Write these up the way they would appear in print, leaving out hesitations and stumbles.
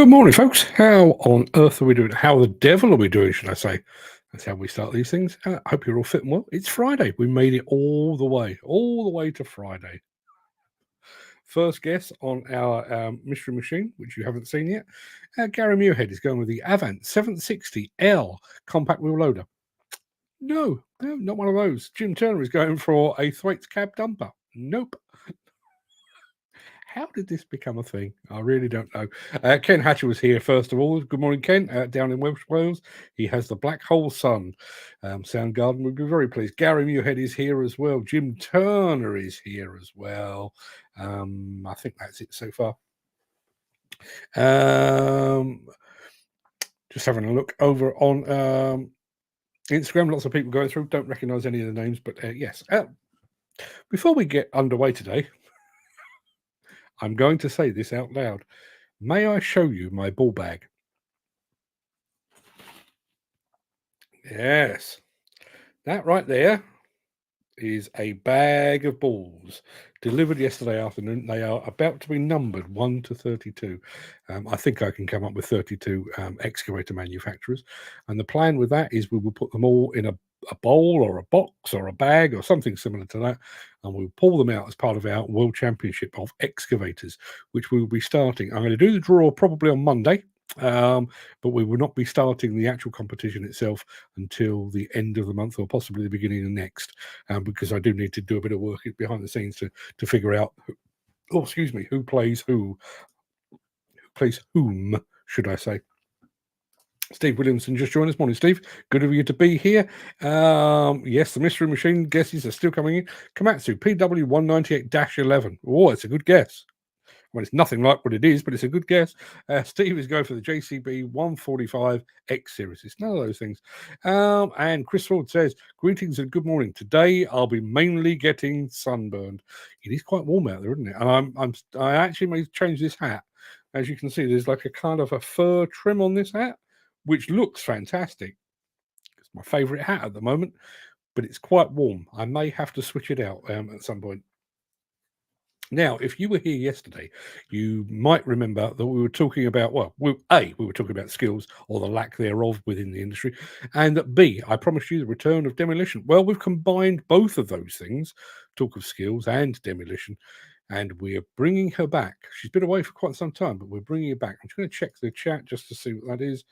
Good morning, folks. How on earth are we doing? How the devil are we doing, should I say? That's how we start these things. I hope you're all fit and well. It's Friday. We made it all the way to Friday. First guess on our mystery machine, which you haven't seen yet. Gary Muirhead is going with the Avant 760L compact wheel loader. No, not one of those. Jim Turner is going for a Thwaites cab dumper. Nope. How did this become a thing? I really don't know. Ken Hatcher was here first of all. Good morning, Ken. Down in Wales. He has the Black Hole Sun. Soundgarden would be very pleased. Gary Muirhead is here as well. Jim Turner is here as well. I think that's it so far. Just having a look over on Instagram. Lots of people going through. Don't recognise any of the names, but yes. Before we get underway today, I'm going to say this out loud. May I show you my ball bag? Yes. That right there is a bag of balls delivered yesterday afternoon. They are about to be numbered 1 to 32. I think I can come up with 32 excavator manufacturers. And the plan with that is we will put them all in a bowl or a box or a bag or something similar to that, and we'll pull them out as part of our World Championship of Excavators, which we will be starting. I'm going to do the draw probably on Monday, but we will not be starting the actual competition itself until the end of the month or possibly the beginning of next, because I do need to do a bit of work behind the scenes to figure out who plays whom, should I say. Steve Williamson just joined us. Morning, Steve. Good of you to be here. Yes, the mystery machine guesses are still coming in. Komatsu PW198-11. Oh, it's a good guess. Well, it's nothing like what it is, but it's a good guess. Steve is going for the JCB 145 X Series. It's none of those things. And Chris Ford says, greetings and good morning. Today I'll be mainly getting sunburned. It is quite warm out there, isn't it? And I actually may change this hat. As you can see, there's like a kind of a fur trim on this hat, which looks fantastic. It's my favorite hat at the moment, but it's quite warm. I may have to switch it out at some point. Now, if you were here yesterday, you might remember that we were talking about, we were talking about skills or the lack thereof within the industry, and B, I promised you the return of demolition. Well, we've combined both of those things, talk of skills and demolition, and we're bringing her back. She's been away for quite some time, but we're bringing her back. I'm just going to check the chat just to see what that is.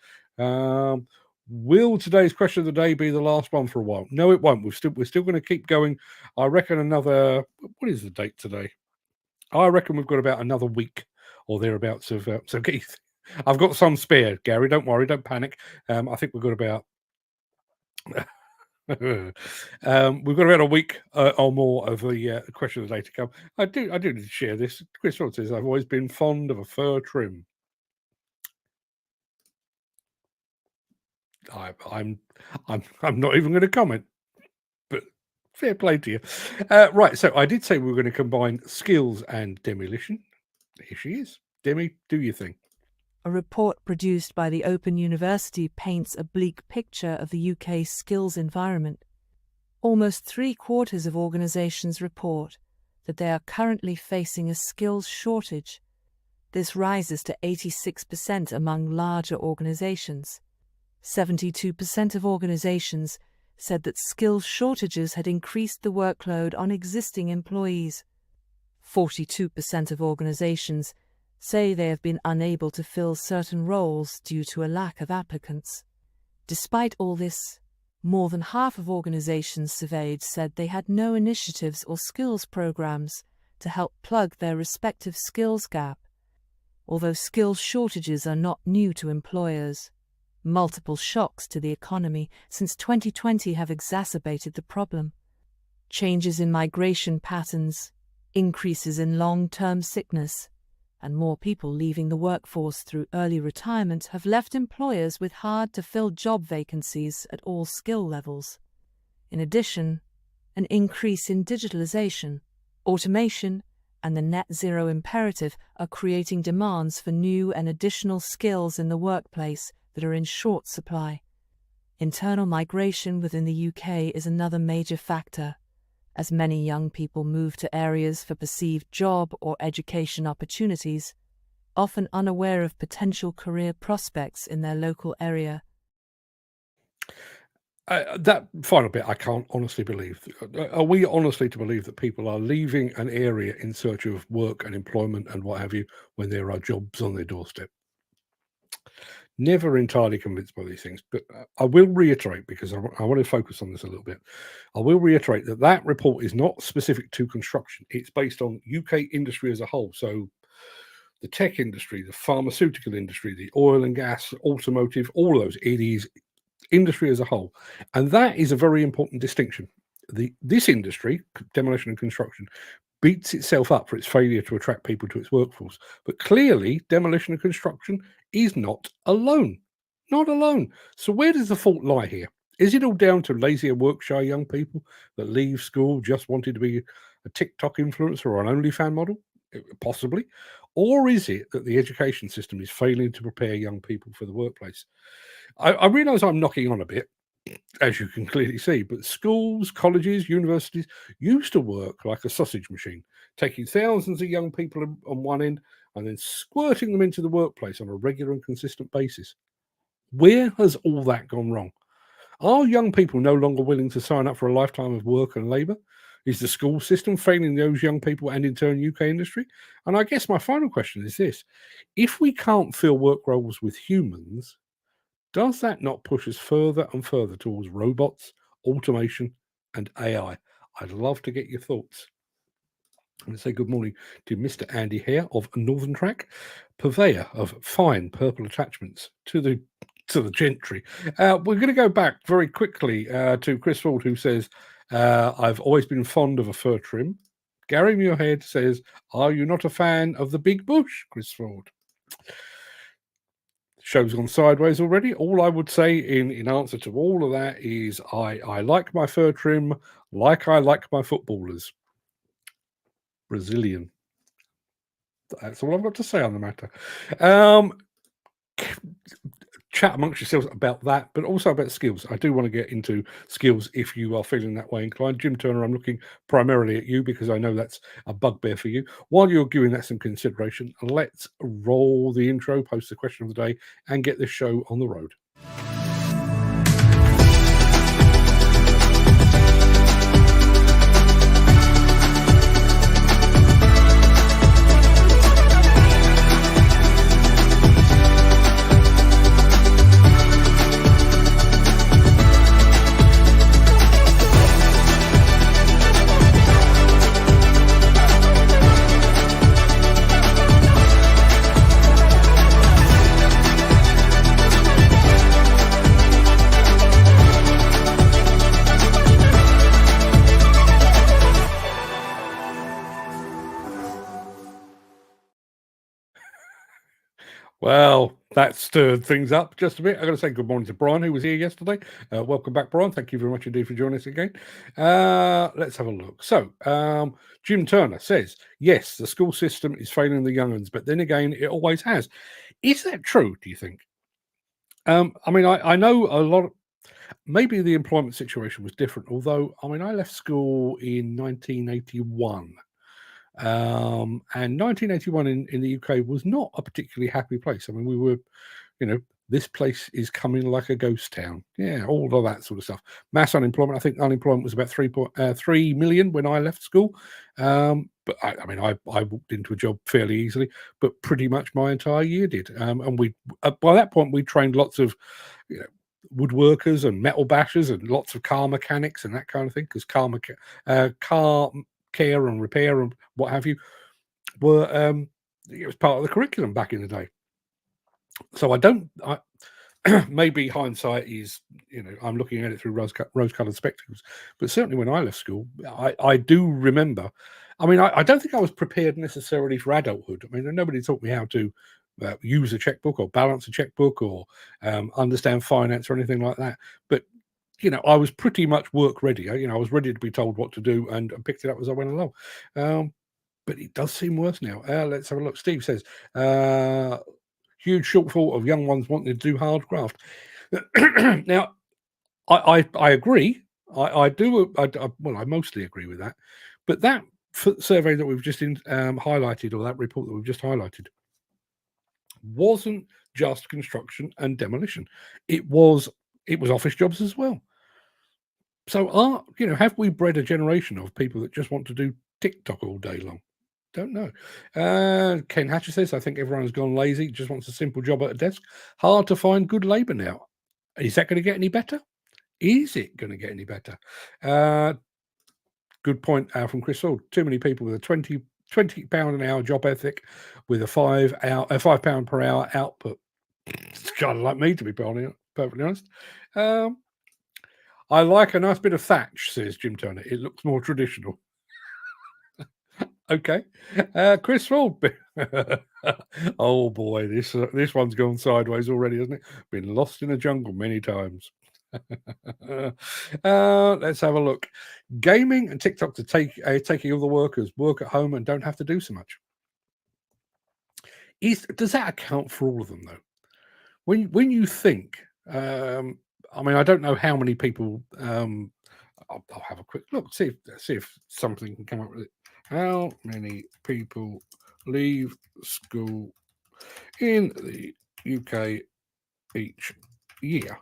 Will today's question of the day be the last one for a while? No, it won't. We're still going to keep going. I reckon another. What is the date today? I reckon we've got about another week or thereabouts of. So Keith, I've got some spare. Gary, don't worry, don't panic. I think we've got about. We've got about a week or more of the question of the day to come. I do need to share this. Chris Rod says I've always been fond of a fur trim. I'm not even going to comment, but fair play to you. Right, so I did say we were going to combine skills and demolition. Here she is. Demi, do your thing. A report produced by the Open University paints a bleak picture of the UK's skills environment. Almost 3/4 of organisations report that they are currently facing a skills shortage. This rises to 86% among larger organisations. 72% of organisations said that skills shortages had increased the workload on existing employees. 42% of organisations say they have been unable to fill certain roles due to a lack of applicants. Despite all this, more than half of organisations surveyed said they had no initiatives or skills programs to help plug their respective skills gap. Although skills shortages are not new to employers, multiple shocks to the economy since 2020 have exacerbated the problem. Changes in migration patterns, increases in long-term sickness, and more people leaving the workforce through early retirement have left employers with hard-to-fill job vacancies at all skill levels. In addition, an increase in digitalization, automation, and the net zero imperative are creating demands for new and additional skills in the workplace that are in short supply. Internal migration within the UK is another major factor, as many young people move to areas for perceived job or education opportunities. often unaware of potential career prospects in their local area. That final bit, I can't honestly believe. Are we honestly to believe that people are leaving an area in search of work and employment and what have you when there are jobs on their doorstep? Never entirely convinced by these things, but I will reiterate, because I want to focus on this a little bit. I will reiterate that that report is not specific to construction. It's based on UK industry as a whole. So the tech industry, the pharmaceutical industry, the oil and gas, automotive, all of those. It is industry as a whole. And that is a very important distinction. This industry, demolition and construction, beats itself up for its failure to attract people to its workforce. But clearly, demolition and construction is not alone. Not alone. So where does the fault lie here? Is it all down to lazy and work-shy young people that leave school just wanting to be a TikTok influencer or an OnlyFans model? Possibly. Or is it that the education system is failing to prepare young people for the workplace? I realise I'm knocking on a bit, as you can clearly see, but schools, colleges, universities used to work like a sausage machine, taking thousands of young people on one end and then squirting them into the workplace on a regular and consistent basis. Where has all that gone wrong? Are young people no longer willing to sign up for a lifetime of work and labour? Is the school system failing those young people and in turn UK industry? And I guess my final question is this: if we can't fill work roles with humans, does that not push us further and further towards robots, automation, and AI? I'd love to get your thoughts. I'm going to say good morning to Mr. Andy Hare of Northern Track, purveyor of fine purple attachments to the gentry. We're going to go back very quickly to Chris Ford, who says, I've always been fond of a fur trim. Gary Muirhead says, are you not a fan of the big bush, Chris Ford? Show's gone sideways already. All I would say in answer to all of that is I like my fur trim like I like my footballers. Brazilian. That's all I've got to say on the matter. Chat amongst yourselves about that, but also about skills. I do want to get into skills if you are feeling that way inclined. Jim Turner, I'm looking primarily at you because I know that's a bugbear for you. While you're giving that some consideration, let's roll the intro, post the question of the day, and get this show on the road. Well, that stirred things up just a bit. I'm going to say good morning to Brian, who was here yesterday. Welcome back, Brian. Thank you very much indeed for joining us again. Let's have a look. So, Jim Turner says, yes, the school system is failing the young ones, but then again, it always has. Is that true, do you think? I mean, I know a lot of, maybe the employment situation was different, although, I mean, I left school in 1981. And 1981 in the UK was not a particularly happy place. I mean, we were, this place is coming like a ghost town. Yeah, all of that sort of stuff. Mass unemployment. I think unemployment was about 3 million when I left school. But I mean, I walked into a job fairly easily, but pretty much my entire year did. And we, by that point, we trained lots of, woodworkers and metal bashers and lots of car mechanics and that kind of thing, because car care and repair and what have you were it was part of the curriculum back in the day. So I maybe hindsight is, I'm looking at it through rose-colored spectacles, but certainly when I left school, I do remember. I mean, I don't think I was prepared necessarily for adulthood. I mean, nobody taught me how to use a checkbook or balance a checkbook or understand finance or anything like that. But I was pretty much work ready. I was ready to be told what to do and picked it up as I went along. But it does seem worse now. Let's have a look. Steve says, huge shortfall of young ones wanting to do hard graft. Now, I agree. I do. I mostly agree with that. But that survey that we've just highlighted, or that report that we've just highlighted, wasn't just construction and demolition. It was office jobs as well. So have we bred a generation of people that just want to do TikTok all day long? Don't know. Ken Hatcher says, I think everyone's gone lazy, just wants a simple job at a desk. Hard to find good labour now. Is that going to get any better? Is it going to get any better? Good point from Chris Ford. Too many people with a £20 an hour job ethic with a £5 per hour output. It's kind of like me, to be perfectly honest. I like a nice bit of thatch, says Jim Turner. It looks more traditional. Okay. Chris Ford. Oh boy, this one's gone sideways already, hasn't it? Been lost in a jungle many times. Let's have a look. Gaming and TikTok are taking all the workers work at home and don't have to do so much. Does that account for all of them though? When you think, I mean, I don't know how many people. I'll have a quick look, see if something can come up with it. How many people leave school in the UK each year?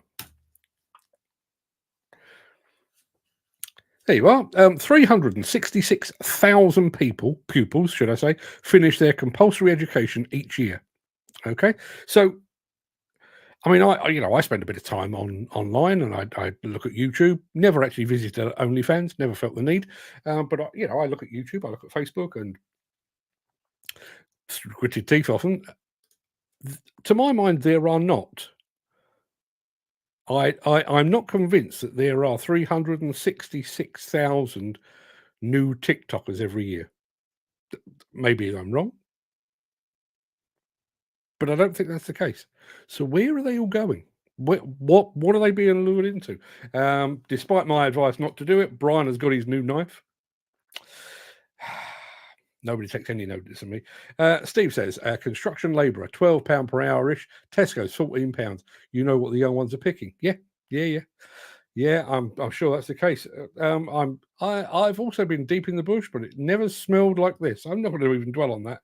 There you are. 366,000 pupils, should I say, finish their compulsory education each year. Okay, so I mean, I spend a bit of time online, and I look at YouTube. Never actually visited OnlyFans. Never felt the need, but I look at YouTube. I look at Facebook, and gritted teeth often. To my mind, there are not. I'm not convinced that there are 366,000 new TikTokers every year. Maybe I'm wrong, but I don't think that's the case. So where are they all going? What are they being lured into? Despite my advice not to do it, Brian has got his new knife. Nobody takes any notice of me. Steve says, construction labourer, £12 per hour-ish. Tesco's £14. You know what the young ones are picking. Yeah, I'm sure that's the case. I've also been deep in the bush, but it never smelled like this. I'm not going to even dwell on that.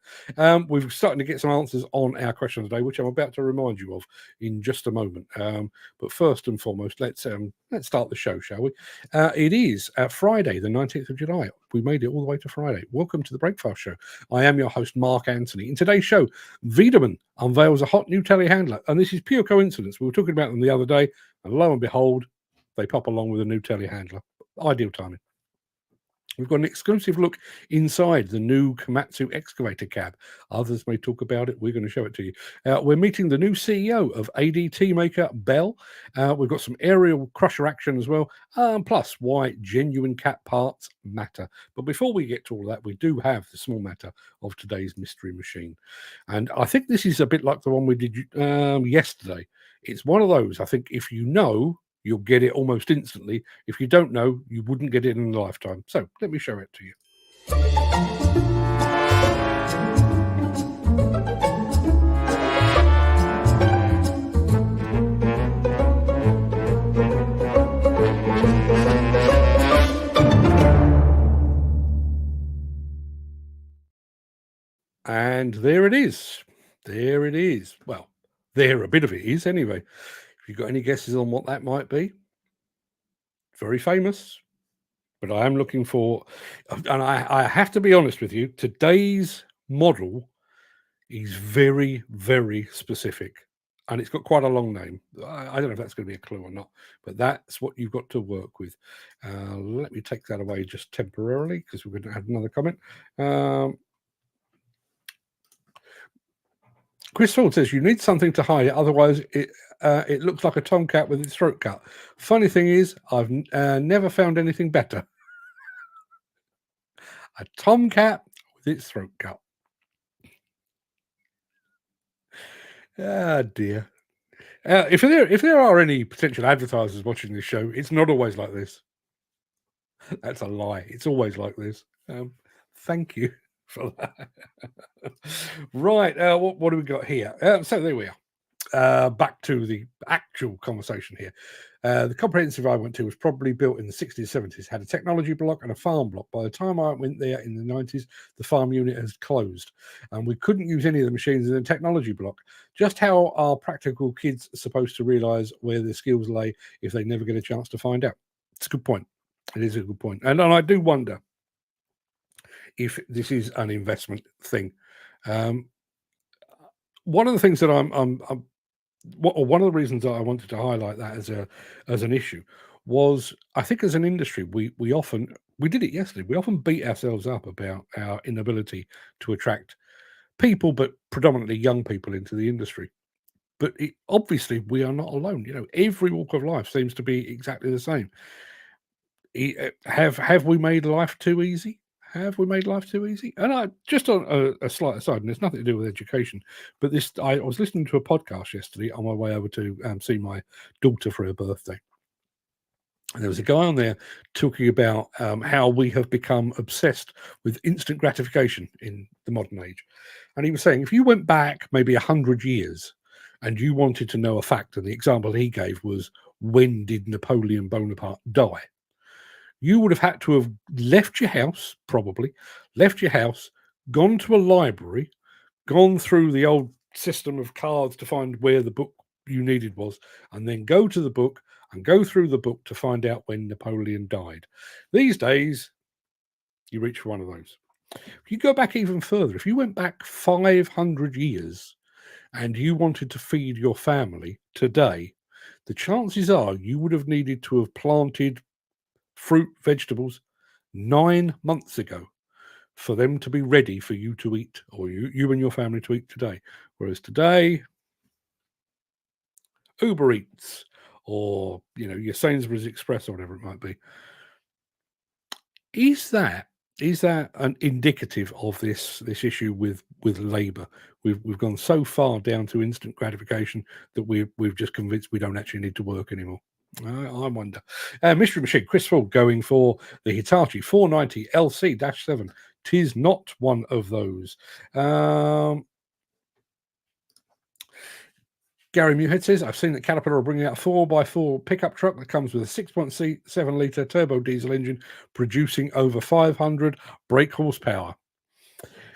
We're starting to get some answers on our question today, which I'm about to remind you of in just a moment. But first and foremost, let's start the show, shall we? It is Friday, the 19th of July. We made it all the way to Friday. Welcome to the Breakfast Show. I am your host, Mark Anthony. In today's show, Weidemann unveils a hot new telehandler, and this is pure coincidence. We were talking about them the other day, and lo and behold, they pop along with a new telehandler. Ideal timing. We've got an exclusive look inside the new Komatsu Excavator cab. Others may talk about it. We're going to show it to you. We're meeting the new CEO of ADT maker Bell. We've got some aerial crusher action as well. Plus, why genuine cat parts matter. But before we get to all that, we do have the small matter of today's mystery machine. And I think this is a bit like the one we did yesterday. It's one of those, I think, if you know, you'll get it almost instantly. If you don't know, you wouldn't get it in a lifetime. So let me show it to you. And there it is. There it is. Well, there a bit of it is anyway. If you've got any guesses on what that might be, very famous, but I am looking for, and I have to be honest with you, today's model is very, very specific, and it's got quite a long name. I don't know if that's going to be a clue or not, but that's what you've got to work with. Let me take that away just temporarily because we're going to add another comment. Chris Ford says, you need something to hide it, otherwise it looks like a tomcat with its throat cut. Funny thing is, I've never found anything better. A tomcat with its throat cut. Ah, dear. If there are any potential advertisers watching this show, it's not always like this. That's a lie. It's always like this. Thank you for that. Right. What do we got here? So there we are. back to the actual conversation here. The comprehensive I went to was probably built in the 60s, 70s, had a technology block and a farm block. By the time I went there in the 90s, the farm unit has closed and we couldn't use any of the machines in the technology block. Just how are practical kids supposed to realise where their skills lay if they never get a chance to find out? It's a good point. It is a good point. And I do wonder if this is an investment thing. One of the things that one of the reasons that I wanted to highlight that as an issue was, I think as an industry, we did it yesterday. We often beat ourselves up about our inability to attract people, but predominantly young people, into the industry. But obviously, we are not alone. Every walk of life seems to be exactly the same. Have we made life too easy? Have we made life too easy? And I just on a slight aside, and it's nothing to do with education, but I was listening to a podcast yesterday on my way over to see my daughter for her birthday. And there was a guy on there talking about how we have become obsessed with instant gratification in the modern age. And he was saying, if you went back maybe 100 years and you wanted to know a fact, and the example he gave was, when did Napoleon Bonaparte die? You would have had to have left your house, gone to a library, gone through the old system of cards to find where the book you needed was, and then go to the book and go through the book to find out when Napoleon died. These days, you reach for one of those. If you go back even further, if you went back 500 years and you wanted to feed your family today, the chances are you would have needed to have planted fruit, vegetables 9 months ago for them to be ready for you to eat, or you and your family to eat today. Whereas today, Uber Eats or your Sainsbury's Express or whatever it might be. Is that an indicative of this issue with labour? We've gone so far down to instant gratification that we've just convinced we don't actually need to work anymore. I wonder. Mystery Machine, Chris Ford going for the Hitachi 490 LC-7. Tis not one of those. Gary Muirhead says, I've seen that Caterpillar are bringing out a 4x4 pickup truck that comes with a 6.7 litre turbo diesel engine producing over 500 brake horsepower.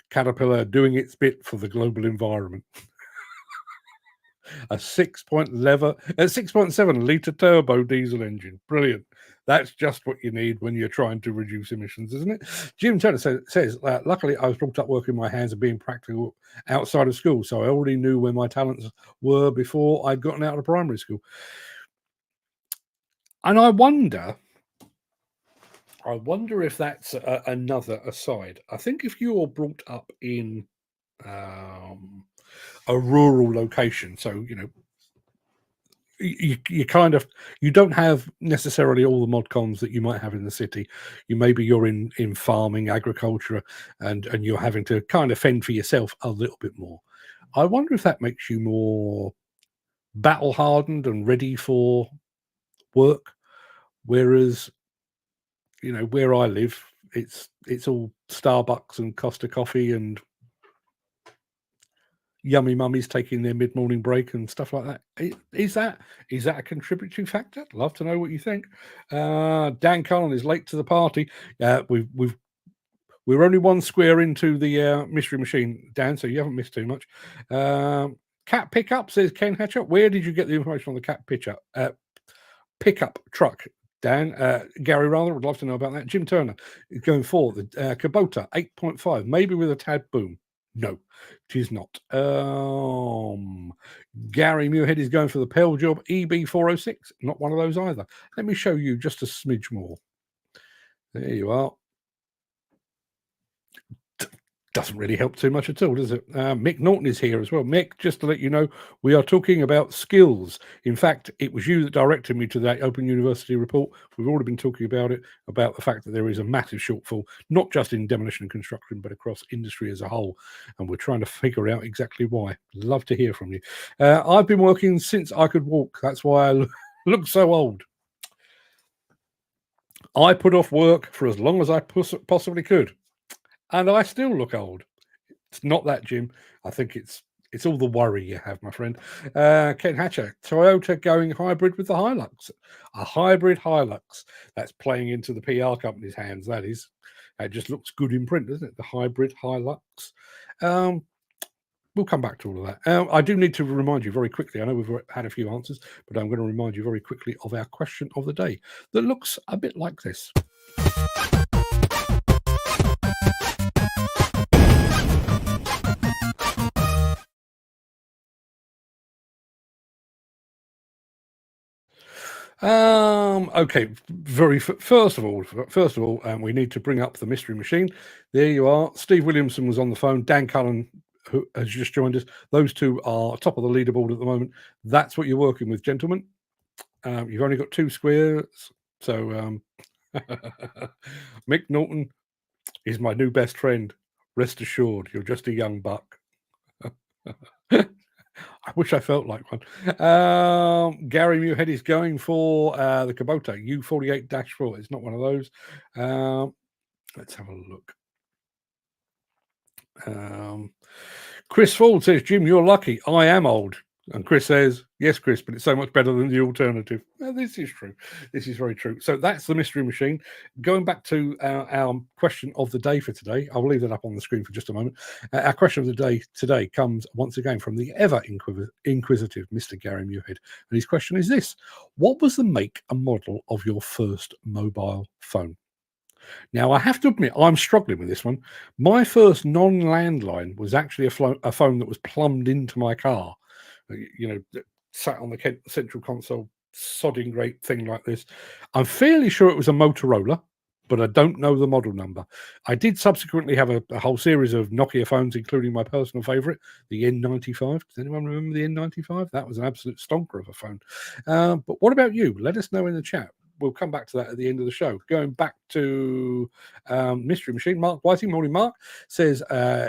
Caterpillar doing its bit for the global environment. A 6.7 litre turbo diesel engine. Brilliant. That's just what you need when you're trying to reduce emissions, isn't it? Jim Turner says luckily I was brought up working my hands and being practical outside of school, so I already knew where my talents were before I'd gotten out of primary school. And I wonder if that's another aside. I think if you're brought up in a rural location, so you don't have necessarily all the mod cons that you might have in the city. You're in farming, agriculture, and you're having to kind of fend for yourself a little bit more. I wonder if that makes you more battle hardened and ready for work, whereas where I live, it's all Starbucks and Costa Coffee and yummy mummies taking their mid-morning break and stuff like that. Is that a contributing factor? Love to know what you think. Dan Cullen is late to the party. We're only one square into the Mystery Machine, Dan, so you haven't missed too much. Cat pickup, says Ken Hatcher. Where did you get the information on the cat pickup truck, Dan? Gary rather would love to know about that. Jim Turner is going for the Kubota 8.5, maybe with a tad boom. No, it is not. Gary Muirhead is going for the Pell Job EB406. Not one of those either. Let me show you just a smidge more. There you are. Doesn't really help too much at all, does it? Mick Norton is here as well. Mick, just to let you know, we are talking about skills. In fact, it was you that directed me to that Open University report. We've already been talking about it, about the fact that there is a massive shortfall, not just in demolition and construction, but across industry as a whole. And we're trying to figure out exactly why. Love to hear from you. I've been working since I could walk. That's why I look so old. I put off work for as long as I possibly could. And I still look old. It's not that, Jim. I think it's It's all the worry you have, my friend. Ken Hatcher, Toyota going hybrid with the Hilux. A hybrid Hilux. That's playing into the PR company's hands, that is. It just looks good in print, doesn't it? The hybrid Hilux. We'll come back to all of that. I do need to remind you very quickly. I know we've had a few answers, but I'm going to remind you very quickly of our question of the day that looks a bit like this. Okay. First of all, we need to bring up the mystery machine. There you are. Steve Williamson was on the phone. Dan Cullen, who has just joined us. Those two are top of the leaderboard at the moment. That's what you're working with, gentlemen. You've only got 2 squares. So Mick Norton is my new best friend. Rest assured, you're just a young buck. I wish I felt like one. Gary Muirhead is going for the Kubota U48-4. It's not one of those. Let's have a look. Chris Ford says, Jim, you're lucky. I am old. And Chris says, yes, Chris, but it's so much better than the alternative. Well, this is true. This is very true. So that's the mystery machine. Going back to our question of the day for today, I'll leave that up on the screen for just a moment. Our question of the day today comes once again from the ever inquisitive Mr. Gary Muirhead. And his question is this: what was the make and model of your first mobile phone? Now, I have to admit, I'm struggling with this one. My first non-landline was actually a phone that was plumbed into my car. You know, sat on the central console, sodding great thing like this. I'm fairly sure it was a Motorola, but I don't know the model number. I did subsequently have a whole series of Nokia phones, including my personal favorite, the N95. Does anyone remember the N95? That was an absolute stonker of a phone. But what about you? Let us know in the chat. We'll come back to that at the end of the show. Going back to Mystery Machine, Mark Whiting, morning Mark, says,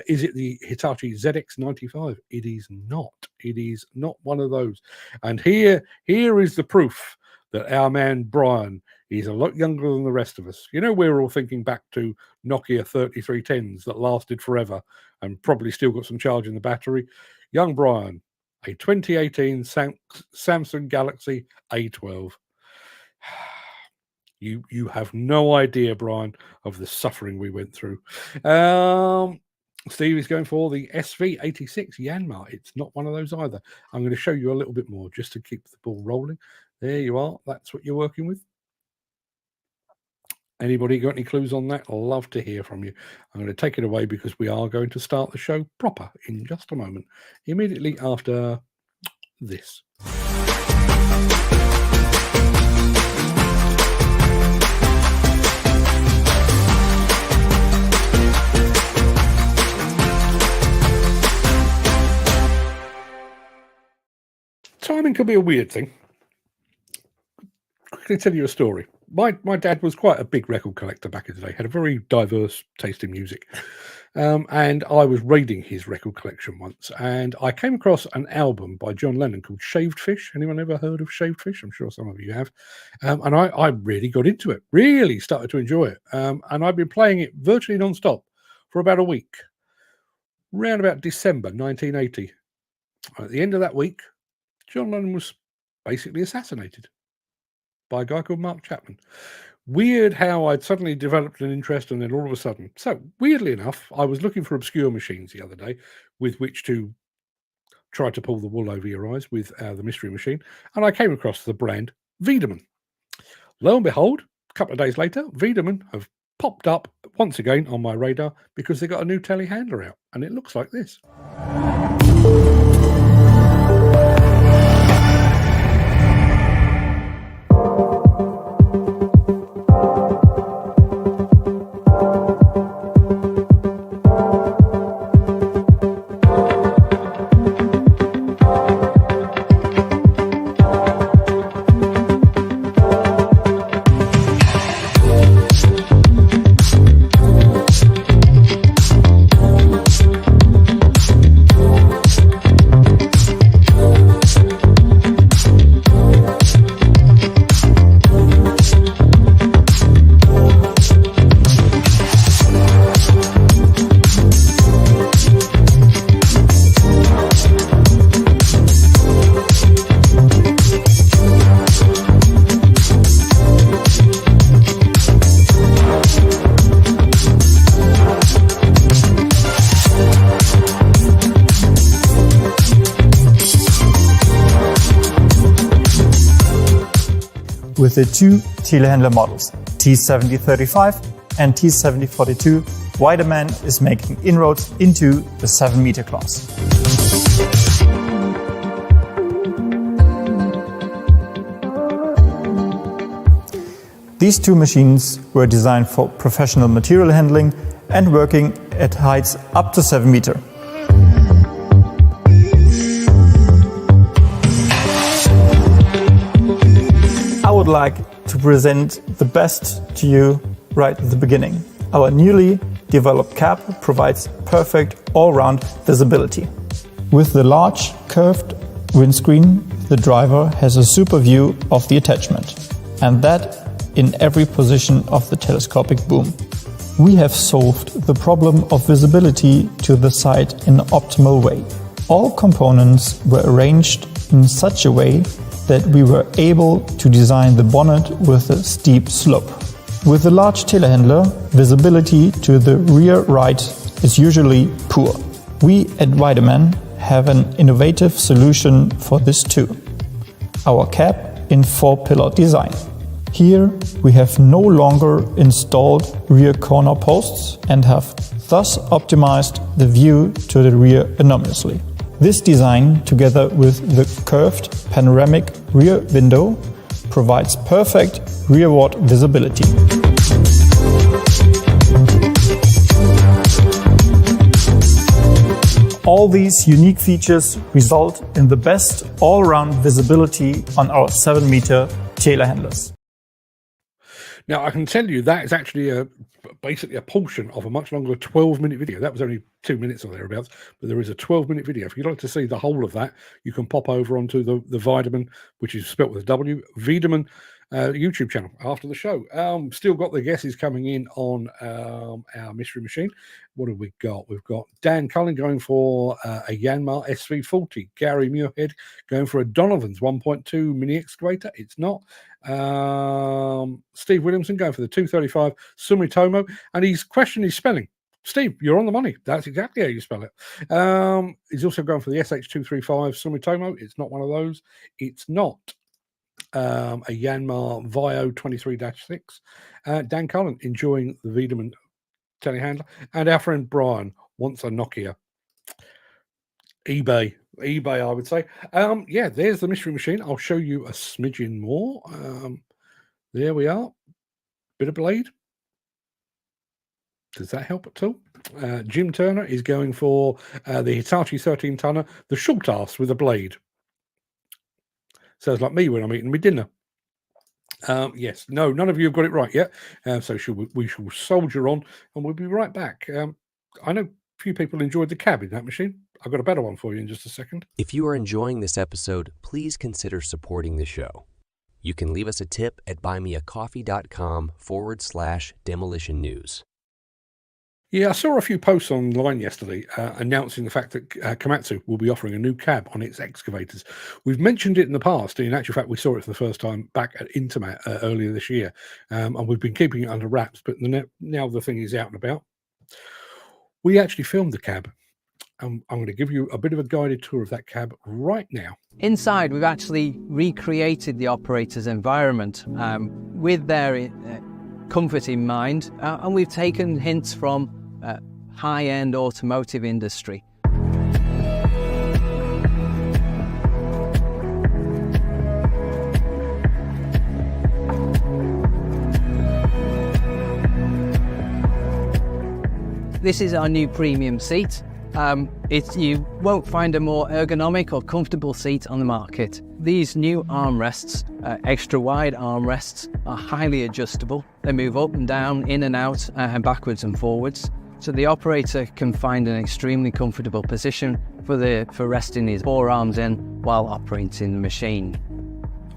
is it the Hitachi ZX95? It is not. It is not one of those. And here is the proof that our man Brian is a lot younger than the rest of us. You know, we're all thinking back to Nokia 3310s that lasted forever and probably still got some charge in the battery. Young Brian, a 2018 Samsung Galaxy A12. You have no idea, Brian, of the suffering we went through. Steve is going for the SV86 Yanmar. It's not one of those either. I'm going to show you a little bit more just to keep the ball rolling. There you are. That's what you're working with. Anybody got any clues on that? I'd love to hear from you. I'm going to take it away because we are going to start the show proper in just a moment, immediately after this. Timing can be a weird thing. Quickly tell you a story. My dad was quite a big record collector back in the day, had a very diverse taste in music. And I was raiding his record collection once, and I came across an album by John Lennon called Shaved Fish. Anyone ever heard of Shaved Fish? I'm sure some of you have. And I really got into it, really started to enjoy it. And I've been playing it virtually non-stop for about a week, around about December 1980. At the end of that week, John Lennon was basically assassinated by a guy called Mark Chapman. Weird how I'd suddenly developed an interest, and then all of a sudden. So, weirdly enough, I was looking for obscure machines the other day with which to try to pull the wool over your eyes with the Mystery Machine, and I came across the brand Weidemann. Lo and behold, a couple of days later, Weidemann have popped up once again on my radar because they got a new telehandler out, and it looks like this. the two Telehandler models, T7035 and T7042, Weidemann is making inroads into the 7-meter class. These two machines were designed for professional material handling and working at heights up to 7 meters. I would like to present the best to you right at the beginning. Our newly developed cab provides perfect all-round visibility. With the large curved windscreen, the driver has a super view of the attachment, and that in every position of the telescopic boom. We have solved the problem of visibility to the side in an optimal way. All components were arranged in such a way that we were able to design the bonnet with a steep slope. With the large telehandler, visibility to the rear right is usually poor. We at Weidemann have an innovative solution for this too. Our cab in 4-pillar design. Here we have no longer installed rear corner posts and have thus optimized the view to the rear enormously. This design, together with the curved panoramic rear window, provides perfect rearward visibility. All these unique features result in the best all-round visibility on our 7-meter telehandlers. Now, I can tell you that is actually basically a portion of a much longer 12-minute video. That was only 2 minutes or thereabouts, but there is a 12-minute video. If you'd like to see the whole of that, you can pop over onto the Weidemann, which is spelt with a W, Weidemann YouTube channel after the show. Still got the guesses coming in on our mystery machine. What have we got? We've got Dan Cullen going for a Yanmar SV40. Gary Muirhead going for a Donovan's 1.2 mini excavator. It's not. Steve Williamson going for the 235 Sumitomo, and his question is spelling. Steve, you're on the money. That's exactly how you spell it. He's also going for the SH235 Sumitomo. It's not one of those. It's not a Yanmar Vio 23-6. Dan Cullen enjoying the Weidemann telehandler, and our friend Brian wants a Nokia. eBay, I would say. Yeah, there's the mystery machine. I'll show you a smidgen more. There we are. Bit of blade. Does that help at all? Jim Turner is going for the Hitachi 13-tonner, the short ass with a blade. Sounds like me when I'm eating my dinner. Yes, no, none of you have got it right yet. So we shall soldier on, and we'll be right back. I know a few people enjoyed the cab in that machine. I've got a better one for you in just a second. If you are enjoying this episode, please consider supporting the show. You can leave us a tip at buymeacoffee.com/demolition news. Yeah, I saw a few posts online yesterday announcing the fact that Komatsu will be offering a new cab on its excavators. We've mentioned it in the past. In actual fact, we saw it for the first time back at Intermat earlier this year, and we've been keeping it under wraps, but now the thing is out and about. We actually filmed the cab. I'm going to give you a bit of a guided tour of that cab right now. Inside, we've actually recreated the operator's environment with their comfort in mind, and we've taken hints from high-end automotive industry. This is our new premium seat. You won't find a more ergonomic or comfortable seat on the market. These new armrests, extra wide armrests, are highly adjustable. They move up and down, in and out, and backwards and forwards. So the operator can find an extremely comfortable position for resting his forearms in while operating the machine.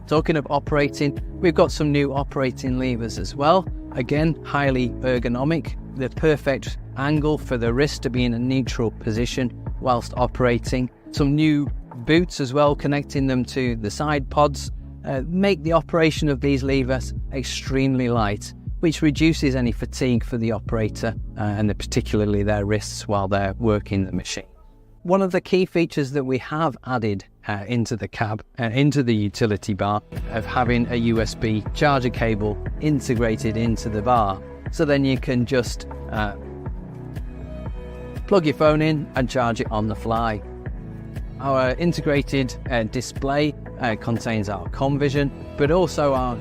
Talking of operating, we've got some new operating levers as well. Again, highly ergonomic. The perfect angle for the wrist to be in a neutral position whilst operating. Some new boots as well, connecting them to the side pods, make the operation of these levers extremely light, which reduces any fatigue for the operator and particularly their wrists while they're working the machine. One of the key features that we have added into the cab and into the utility bar of having a USB charger cable integrated into the bar. So then you can just plug your phone in and charge it on the fly. Our integrated display contains our ComVision, but also our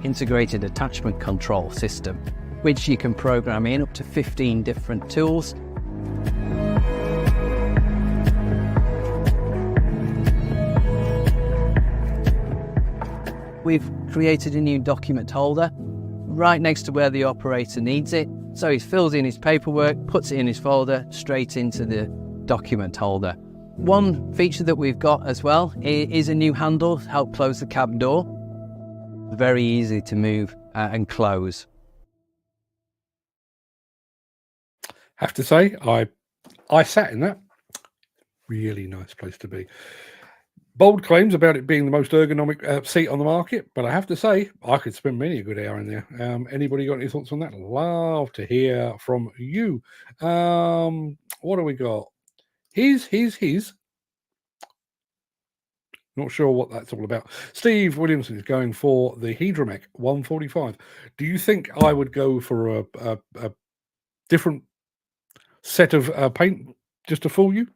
integrated attachment control system, which you can program in up to 15 different tools. We've created a new document holder right next to where the operator needs it. So he fills in his paperwork, puts it in his folder, straight into the document holder. One feature that we've got as well is a new handle to help close the cab door. Very easy to move and close. Have to say, I sat in that. Really nice place to be. Bold claims about it being the most ergonomic seat on the market, but I have to say, I could spend many a good hour in there. Anybody got any thoughts on that? Love to hear from you. What do we got? His. Not sure what that's all about. Steve Williamson is going for the Hydramec 145. Do you think I would go for a different set of paint just to fool you?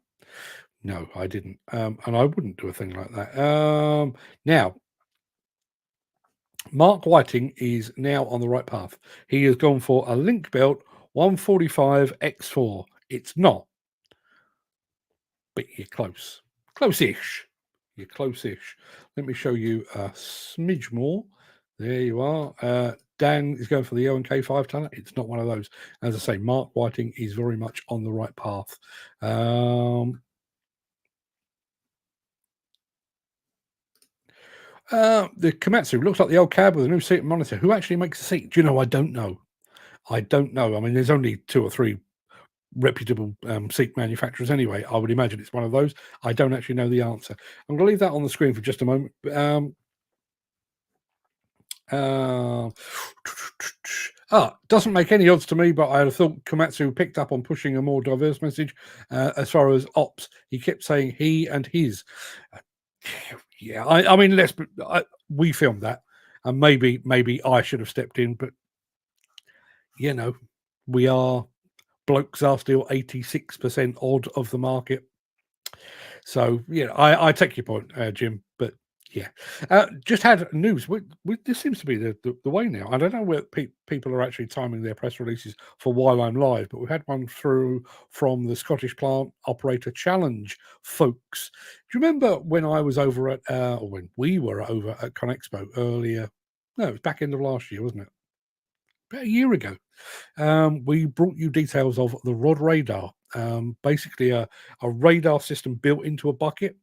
No, I didn't. And I wouldn't do a thing like that. Now, Mark Whiting is now on the right path. He has gone for a link belt 145 X4. It's not, but you're close. Close-ish. You're close-ish. Let me show you a smidge more. There you are. Dan is going for the O&K 5-tonner. It's not one of those. As I say, Mark Whiting is very much on the right path. The Komatsu looks like the old cab with a new seat and monitor. Who actually makes the seat? Do you know? I don't know. I don't know. I mean, there's only 2 or 3 reputable seat manufacturers anyway. I would imagine it's one of those. I don't actually know the answer. I'm going to leave that on the screen for just a moment. Doesn't make any odds to me, but I thought Komatsu picked up on pushing a more diverse message as far as ops. He kept saying he and his. Yeah, I mean, we filmed that, and maybe I should have stepped in, but you know, blokes are still 86% odd of the market. So yeah, I take your point, Jim, but yeah, just had news. This seems to be the way now. I don't know where people are actually timing their press releases for while I'm live, but we've had one through from the Scottish Plant Operator Challenge folks. Do you remember when I was over at, or when we were over at ConExpo earlier? No, it was back end of last year, wasn't it? About a year ago. We brought you details of the Rod Radar, basically a radar system built into a bucket.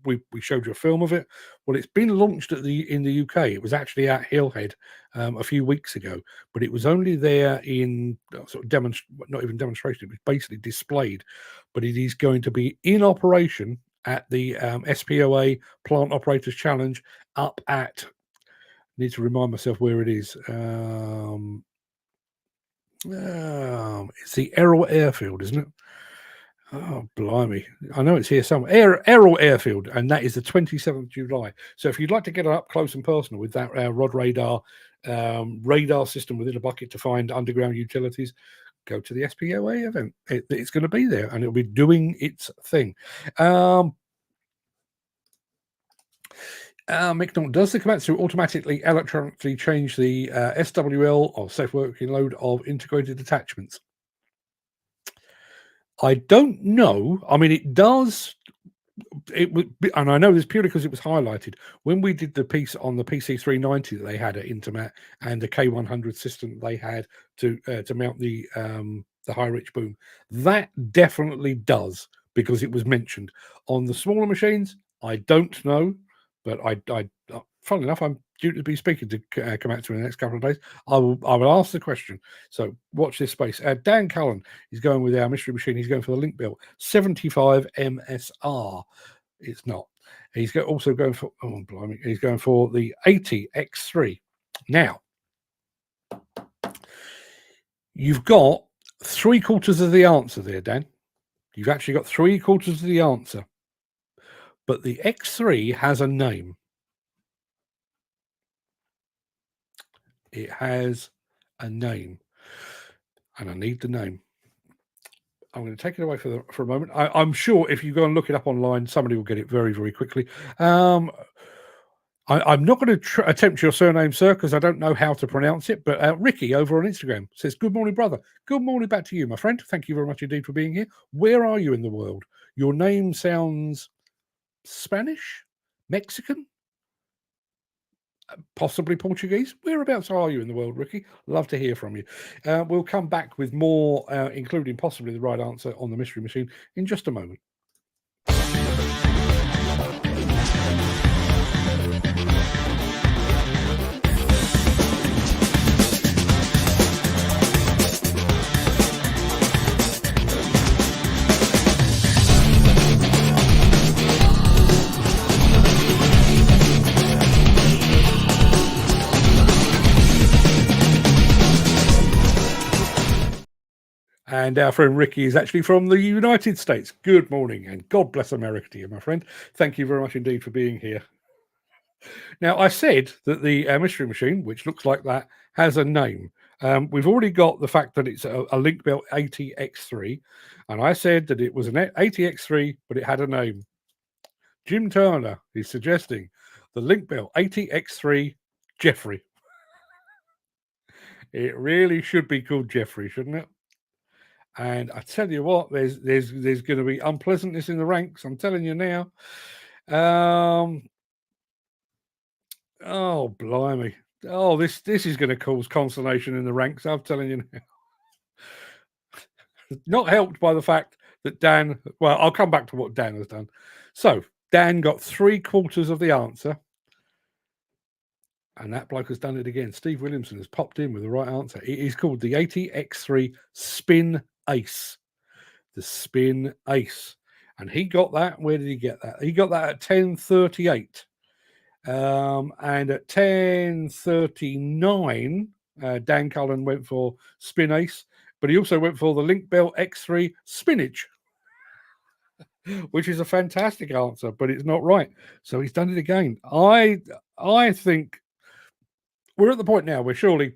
We showed you a film of it. Well, it's been launched in the UK. It was actually at Hillhead a few weeks ago, but it was only there in sort of not even demonstration. It was basically displayed, but it is going to be in operation at the SPOA Plant Operators Challenge up at. Need to remind myself where it is. It's the Errol Airfield, isn't it? Oh, blimey. I know it's here somewhere. Errol Airfield, and that is the 27th of July. So if you'd like to get up close and personal with that Rod Radar radar system within a bucket to find underground utilities, go to the SPOA event. It's going to be there, and it'll be doing its thing. Mick, does the Komatsu automatically electronically change the SWL or safe working load of integrated attachments? I don't know. I mean, it does. It would, and I know this purely because it was highlighted when we did the piece on the PC390 that they had at Intermat and the K100 system they had to mount the high reach boom. That definitely does, because it was mentioned. On the smaller machines, I don't know, but I funnily enough, I'm due to be speaking to Komatsu in the next couple of days. I will ask the question. So watch this space. Dan Cullen is going with our mystery machine. He's going for the link build 75 MSR. It's not. He's also going for, oh blimey, he's going for the 80 X3. Now, you've got 3/4 of the answer there, Dan. You've actually got 3/4 of the answer. But the X3 has a name. It has a name. And I need the name. I'm going to take it away for a moment. I'm sure if you go and look it up online, somebody will get it very, very quickly. I'm not going to attempt your surname, sir, because I don't know how to pronounce it. But Ricky over on Instagram says, "Good morning, brother. Good morning back to you, my friend. Thank you very much indeed for being here. Where are you in the world? Your name sounds Spanish, Mexican, possibly Portuguese. Whereabouts are you in the world, Ricky? Love to hear from you. We'll come back with more, including possibly the right answer on the Mystery Machine in just a moment. And our friend Ricky is actually from the United States. Good morning, and God bless America to you, my friend. Thank you very much indeed for being here. Now, I said that the Mystery Machine, which looks like that, has a name. We've already got the fact that it's a Link-Belt ATX3, and I said that it was an ATX3, but it had a name. Jim Turner is suggesting the Link-Belt ATX3 Jeffrey. It really should be called Jeffrey, shouldn't it? And I tell you what, there's going to be unpleasantness in the ranks. I'm telling you now. Oh blimey! Oh, this is going to cause consternation in the ranks. I'm telling you now. Not helped by the fact that Dan. Well, I'll come back to what Dan has done. So Dan got 3/4 of the answer. And that bloke has done it again. Steve Williamson has popped in with the right answer. It is called the ATX3 Spin Ace. The Spin Ace. And he got that. Where did he get that? He got that at 10:38. And at 10:39, Dan Cullen went for Spin Ace. But he also went for the Link-Belt X3 Spinach, which is a fantastic answer, but it's not right. So he's done it again. I think we're at the point now where surely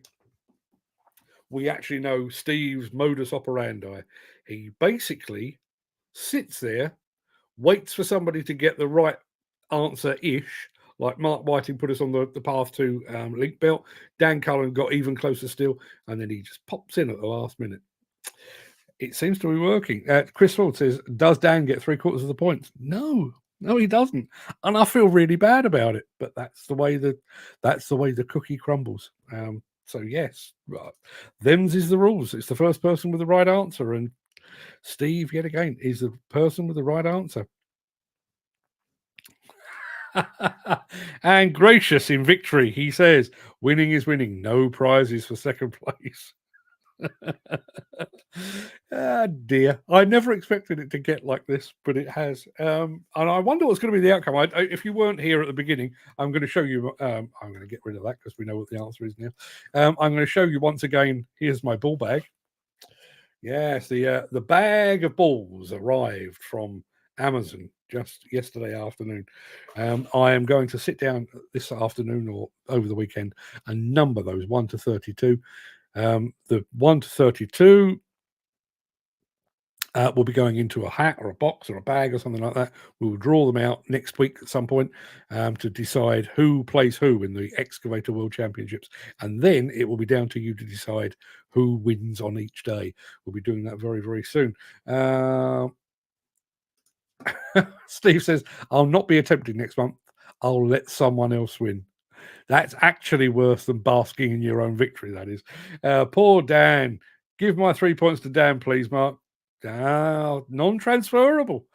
we actually know Steve's modus operandi. He basically sits there, waits for somebody to get the right answer-ish, like Mark Whiting put us on the path to Link-Belt. Dan Cullen got even closer still, and then he just pops in at the last minute. It seems to be working. Chris Ford says, "Does Dan get 3/4 of the points?" No, he doesn't, and I feel really bad about it. But that's the way the cookie crumbles. So yes, them's is the rules. It's the first person with the right answer, and Steve yet again is the person with the right answer. And gracious in victory, he says, "Winning is winning. No prizes for second place." Ah, dear. I never expected it to get like this, but it has. And I wonder what's going to be the outcome. If you weren't here at the beginning, I'm going to show you. I'm going to get rid of that because we know what the answer is now. I'm going to show you once again. Here's my ball bag. Yes, the bag of balls arrived from Amazon just yesterday afternoon. I am going to sit down this afternoon or over the weekend and number those 1 to 32. The 1 to 32 will be going into a hat or a box or a bag or something like that. We will draw them out next week at some point to decide who plays who in the Excavator World Championships. And then it will be down to you to decide who wins on each day. We'll be doing that very, very soon. Steve says, "I'll not be attempting next month. I'll let someone else win." That's actually worse than basking in your own victory, that is. Poor Dan. Give my 3 points to Dan, please, Mark. Non-transferable.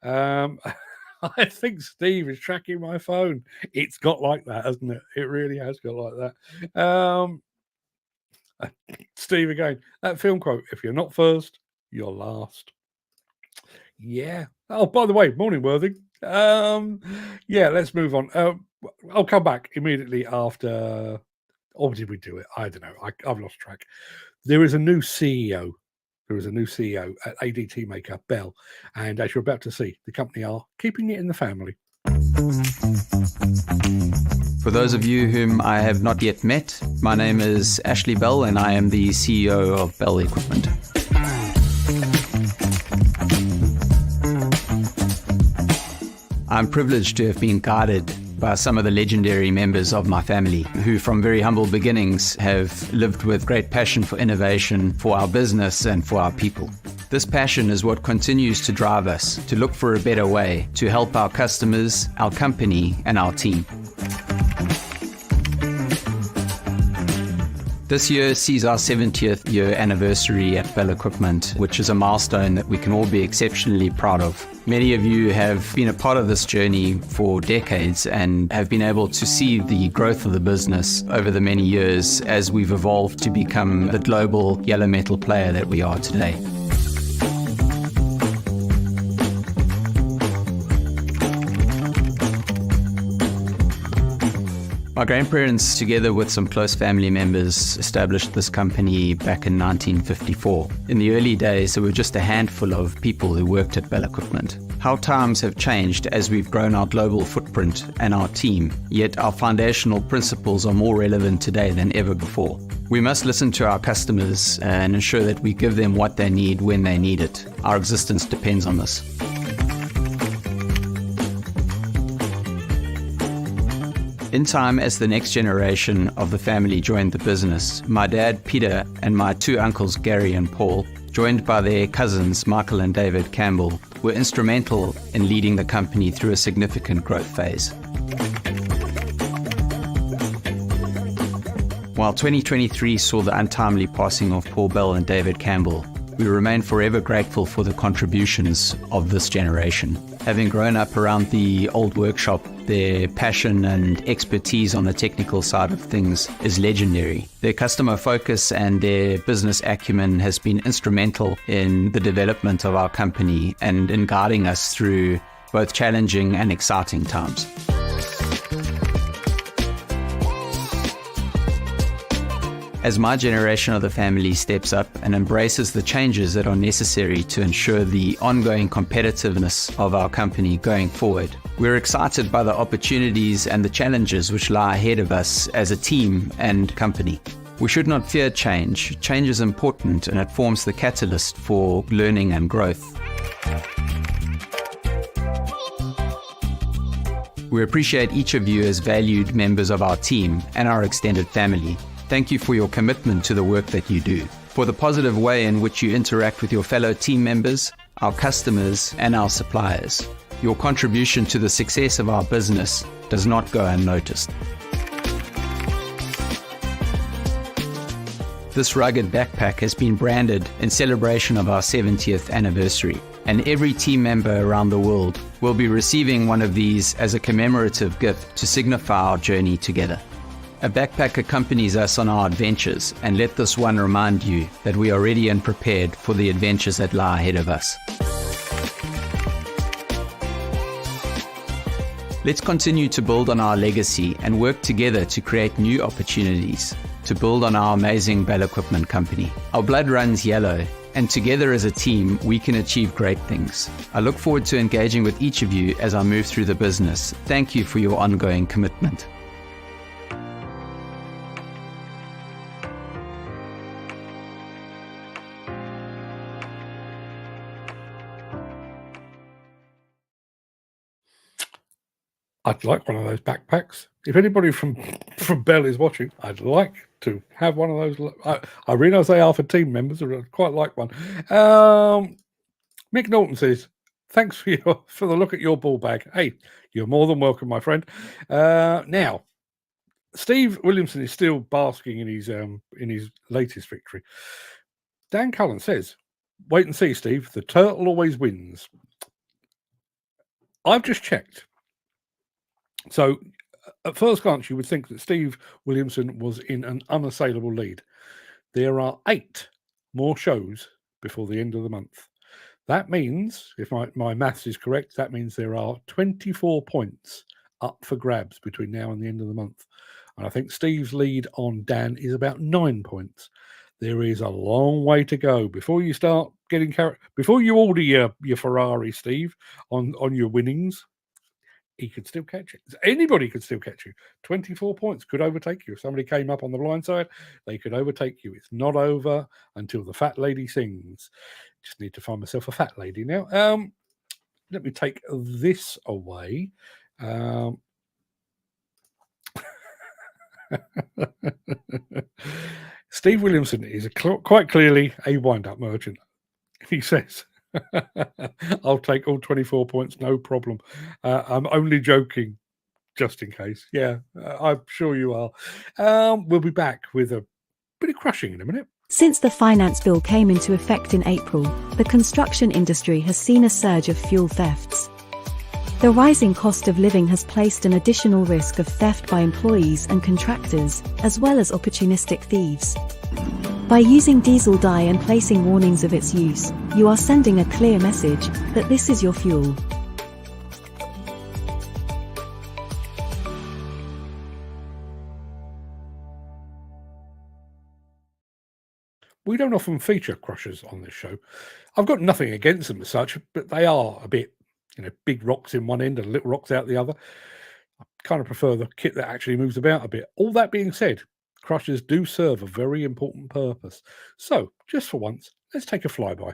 I think Steve is tracking my phone. It's got like that, hasn't it? It really has got like that. Steve again. That film quote, "If you're not first, you're last." Yeah. Oh, by the way, morning, Worthing. Yeah, let's move on. I'll come back immediately after. Or did we do it? I don't know. I've lost track. There is a new CEO there is a new CEO at ADT maker Bell. And as you're about to see, the company are keeping it in the family. For those of you whom I have not yet met, my name is Ashley Bell and I am the CEO of Bell Equipment. I'm privileged to have been guided by some of the legendary members of my family who from very humble beginnings have lived with great passion for innovation, for our business and for our people. This passion is what continues to drive us to look for a better way to help our customers, our company and our team. This year sees our 70th year anniversary at Bell Equipment, which is a milestone that we can all be exceptionally proud of. Many of you have been a part of this journey for decades and have been able to see the growth of the business over the many years as we've evolved to become the global yellow metal player that we are today. My grandparents, together with some close family members, established this company back in 1954. In the early days, there were just a handful of people who worked at Bell Equipment. How times have changed as we've grown our global footprint and our team, yet our foundational principles are more relevant today than ever before. We must listen to our customers and ensure that we give them what they need when they need it. Our existence depends on this. In time, as the next generation of the family joined the business, my dad, Peter, and my two uncles, Gary and Paul, joined by their cousins, Michael and David Campbell, were instrumental in leading the company through a significant growth phase. While 2023 saw the untimely passing of Paul Bell and David Campbell, we remain forever grateful for the contributions of this generation. Having grown up around the old workshop, their passion and expertise on the technical side of things is legendary. Their customer focus and their business acumen has been instrumental in the development of our company and in guiding us through both challenging and exciting times. As my generation of the family steps up and embraces the changes that are necessary to ensure the ongoing competitiveness of our company going forward, we're excited by the opportunities and the challenges which lie ahead of us as a team and company. We should not fear change. Change is important and it forms the catalyst for learning and growth. We appreciate each of you as valued members of our team and our extended family. Thank you for your commitment to the work that you do, for the positive way in which you interact with your fellow team members, our customers, and our suppliers. Your contribution to the success of our business does not go unnoticed. This rugged backpack has been branded in celebration of our 70th anniversary, and every team member around the world will be receiving one of these as a commemorative gift to signify our journey together. A backpack accompanies us on our adventures, and let this one remind you that we are ready and prepared for the adventures that lie ahead of us. Let's continue to build on our legacy and work together to create new opportunities, to build on our amazing Bell Equipment company. Our blood runs yellow, and together as a team, we can achieve great things. I look forward to engaging with each of you as I move through the business. Thank you for your ongoing commitment. I'd like one of those backpacks. If anybody from Bell is watching, I'd like to have one of those. I realise they are for team members, but I'd quite like one. Mick Norton says, "Thanks for the look at your ball bag." Hey, you're more than welcome, my friend. Now, Steve Williamson is still basking in his latest victory. Dan Cullen says, "Wait and see, Steve. The turtle always wins." I've just checked. So, at first glance, you would think that Steve Williamson was in an unassailable lead. There are 8 more shows before the end of the month. That means, if my maths is correct, that means there are 24 points up for grabs between now and the end of the month. And I think Steve's lead on Dan is about 9 points. There is a long way to go before you start getting before you order your Ferrari, Steve, on your winnings. He could still catch it. Anybody could still catch you. 24 points could overtake you. If somebody came up on the blind side, they could overtake you. It's not over until the fat lady sings. Just need to find myself a fat lady now. Let me take this away. Steve Williamson is quite clearly a wind-up merchant. He says, I'll take all 24 points, no problem. I'm only joking, just in case. Yeah, I'm sure you are. We'll be back with a bit of crushing in a minute. Since the finance bill came into effect in April, the construction industry has seen a surge of fuel thefts. The rising cost of living has placed an additional risk of theft by employees and contractors, as well as opportunistic thieves. By using diesel dye and placing warnings of its use, you are sending a clear message that this is your fuel. We don't often feature crushers on this show. I've got nothing against them as such, but they are a bit, big rocks in one end and little rocks out the other. I kind of prefer the kit that actually moves about a bit. All that being said, crushers do serve a very important purpose. So, just for once, let's take a flyby.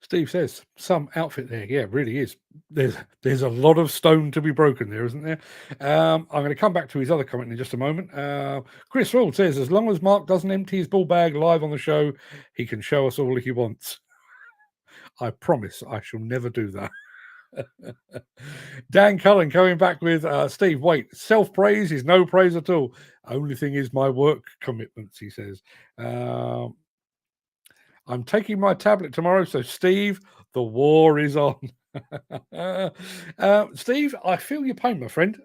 Steve says, some outfit there. Yeah, it really is. There's a lot of stone to be broken there, isn't there? I'm going to come back to his other comment in just a moment. Chris Rawls says, as long as Mark doesn't empty his ball bag live on the show, he can show us all he wants. I promise I shall never do that. Dan Cullen coming back with, Steve, wait, self-praise is no praise at all. Only thing is my work commitments, he says. I'm taking my tablet tomorrow, so Steve, the war is on. Steve, I feel your pain, my friend.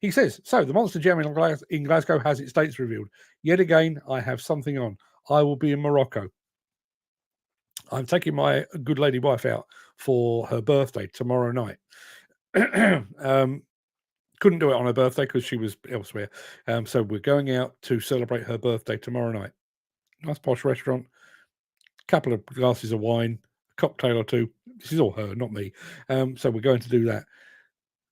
He says, so the Monster Jam in Glasgow has its dates revealed. Yet again, I have something on. I will be in Morocco. I'm taking my good lady wife out for her birthday tomorrow night. Couldn't do it on her birthday because she was elsewhere. So we're going out to celebrate her birthday tomorrow night. Nice posh restaurant. Couple of glasses of wine, a cocktail or two. This is all her, not me. So we're going to do that.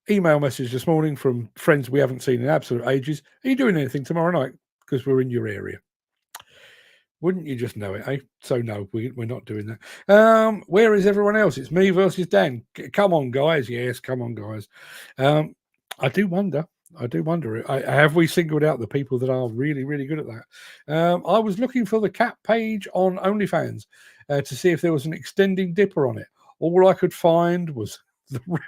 Email message this morning from friends we haven't seen in absolute ages. Are you doing anything tomorrow night? Because we're in your area. Wouldn't you just know it, eh? So no, we're not doing that. Where is everyone else? It's me versus Dan. Come on, guys. Yes, come on, guys. I do wonder I do wonder. Have we singled out the people that are really, really good at that? I was looking for the cat page on OnlyFans to see if there was an extending dipper on it. All I could find was the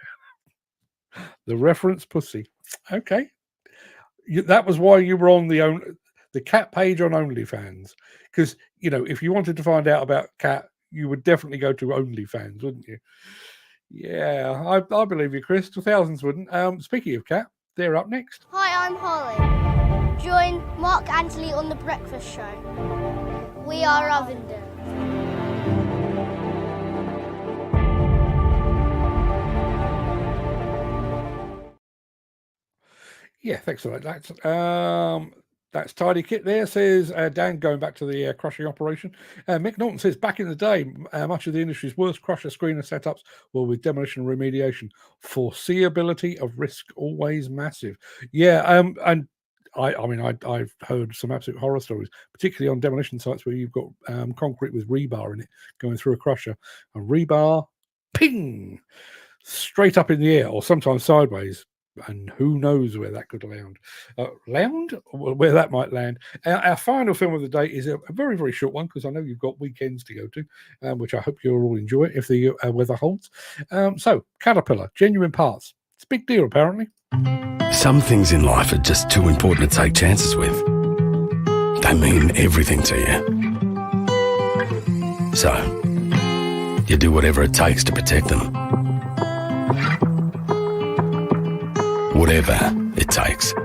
reference pussy. Okay. That was why you were on the cat page on OnlyFans. Because, if you wanted to find out about cat, you would definitely go to OnlyFans, wouldn't you? Yeah, I believe you, Chris. Thousands wouldn't. Speaking of cat, they're up next. Hi, I'm Holly. Join Mark Anthony on The Breakfast Show. We are Ovenden. Yeah, thanks for that. That's Tidy Kit there, says Dan, going back to the crushing operation. Mick Norton says, back in the day, much of the industry's worst crusher screener setups were with demolition and remediation. Foreseeability of risk always massive. Yeah, and I've heard some absolute horror stories, particularly on demolition sites where you've got concrete with rebar in it going through a crusher. And rebar, ping, straight up in the air, or sometimes sideways. And who knows where that could land? Where that might land. Our final film of the day is a very, very short one, because I know you've got weekends to go to, which I hope you'll all enjoy if the weather holds. So, Caterpillar, genuine parts. It's a big deal, apparently. Some things in life are just too important to take chances with. They mean everything to you. So, you do whatever it takes to protect them. Whatever it takes.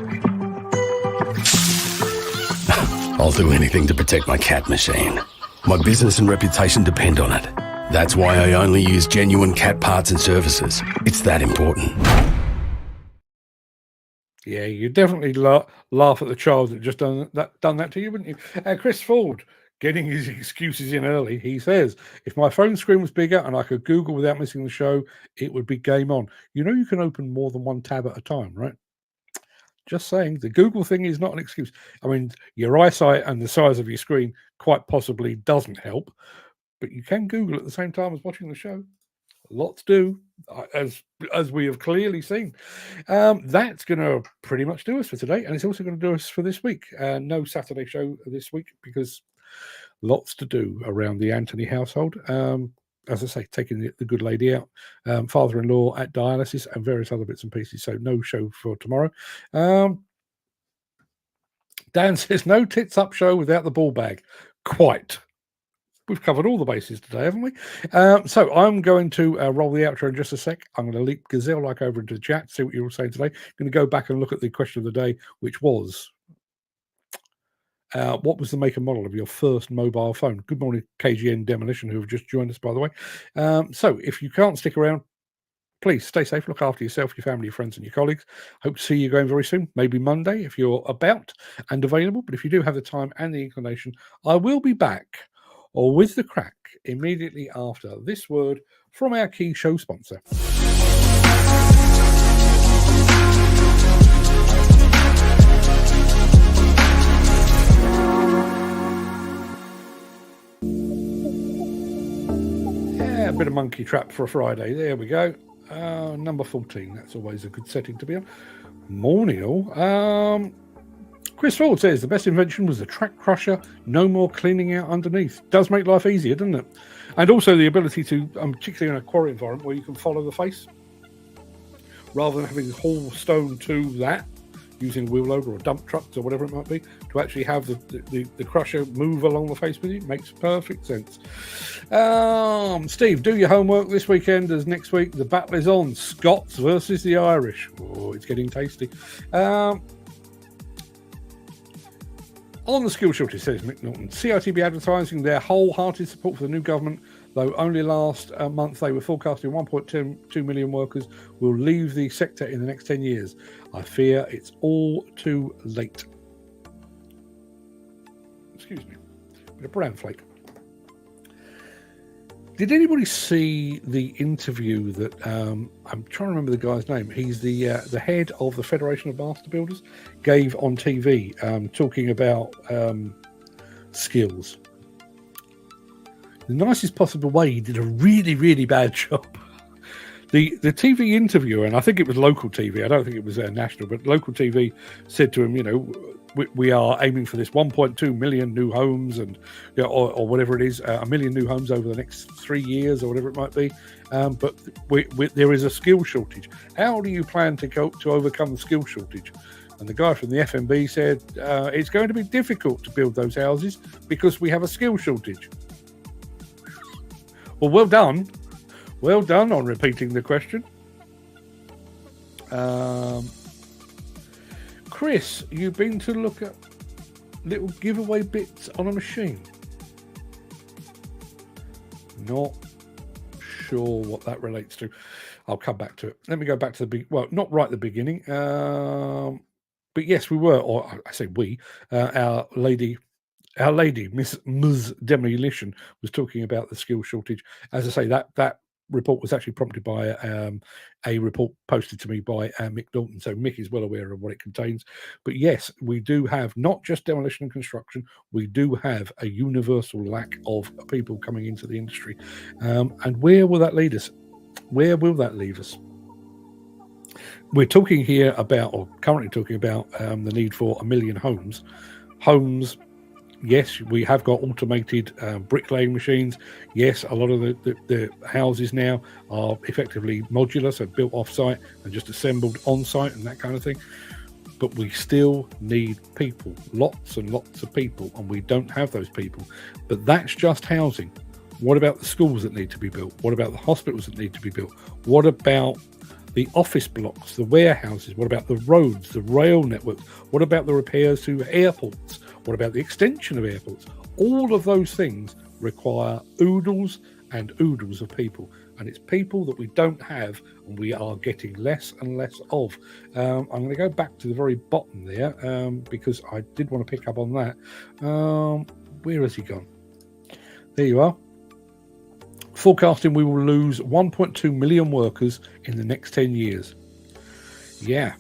I'll do anything to protect my cat machine. My business and reputation depend on it. That's why I only use genuine cat parts and services. It's that important. Yeah, you definitely laugh at the child that just done that to you, wouldn't you? Chris Ford, getting his excuses in early, he says, if my phone screen was bigger and I could Google without missing the show, it would be game on. You can open more than one tab at a time, right? Just saying, the Google thing is not an excuse. I mean, your eyesight and the size of your screen quite possibly doesn't help, but you can Google at the same time as watching the show. Lots do, as we have clearly seen. That's going to pretty much do us for today, and it's also going to do us for this week. No Saturday show this week because lots to do around the Anthony household. As I say, taking the good lady out, father-in-law at dialysis, and various other bits and pieces. So no show for tomorrow. Dan says, no tits up show without the ball bag. Quite. We've covered all the bases today, haven't we? So I'm going to roll the outro in just a sec. I'm going to leap gazelle-like over into the chat, see what you're all saying today. I'm going to go back and look at the question of the day, which was, what was the make and model of your first mobile phone? Good morning, KGN Demolition, who have just joined us, by the way. So if you can't stick around, please stay safe, look after yourself, your family, your friends, and your colleagues. Hope to see you going very soon, maybe Monday if you're about and available. But if you do have the time and the inclination, I will be back, or with the crack, immediately after this word from our key show sponsor. Yeah, a bit of monkey trap for a Friday. There we go. Number 14. That's always a good setting to be on. Morning all. Chris Ford says the best invention was the track crusher. No more cleaning out underneath. Does make life easier, doesn't it? And also the ability to, particularly in a quarry environment where you can follow the face, rather than having to haul stone to that, using a wheel loader or dump trucks or whatever it might be, to actually have the crusher move along the face with you. Makes perfect sense. Steve, do your homework this weekend, as next week the battle is on. Scots versus the Irish. Oh, it's getting tasty. On the skill shortage, says Mick Norton, CITB advertising their wholehearted support for the new government, though only last month they were forecasting 1.2 million workers will leave the sector in the next 10 years. I fear it's all too late. Excuse me. Bit of brown flake. Did anybody see the interview that I'm trying to remember the guy's name? He's the head of the Federation of Master Builders, gave on TV talking about skills. The nicest possible way, he did a really, really bad job. The TV interviewer, and I think it was local TV, I don't think it was national, but local TV said to him, you know, we are aiming for this 1.2 million new homes, and you know, or whatever it is, a million new homes over the next 3 years or whatever it might be. But there is a skill shortage. How do you plan to overcome the skill shortage? And the guy from the FMB said, it's going to be difficult to build those houses because we have a skill shortage. Well done. Well done on repeating the question. Chris, you've been to look at little giveaway bits on a machine. Not sure what that relates to. I'll come back to it. Let me go back to not right at the beginning. But yes, we were, or I say we, our lady, Ms. Demolition, was talking about the skill shortage. As I say, that report was actually prompted by a report posted to me by Mick Dalton. So Mick is well aware of what it contains. But yes, we do have not just demolition and construction, we do have a universal lack of people coming into the industry. And where will that lead us? Where will that leave us? We're talking here about, or currently talking about, the need for 1 million homes. Yes, we have got automated bricklaying machines. Yes, a lot of the houses now are effectively modular, so built off-site and just assembled on-site and that kind of thing. But we still need people, lots and lots of people, and we don't have those people. But that's just housing. What about the schools that need to be built? What about the hospitals that need to be built? What about the office blocks, the warehouses? What about the roads, the rail networks? What about the repairs to airports? What about the extension of airports? All of those things require oodles and oodles of people, and it's people that we don't have, and we are getting less and less of. I'm going to go back to the very bottom there because I did want to pick up on that. Where has he gone? There you are. Forecasting we will lose 1.2 million workers in the next 10 years. Yeah.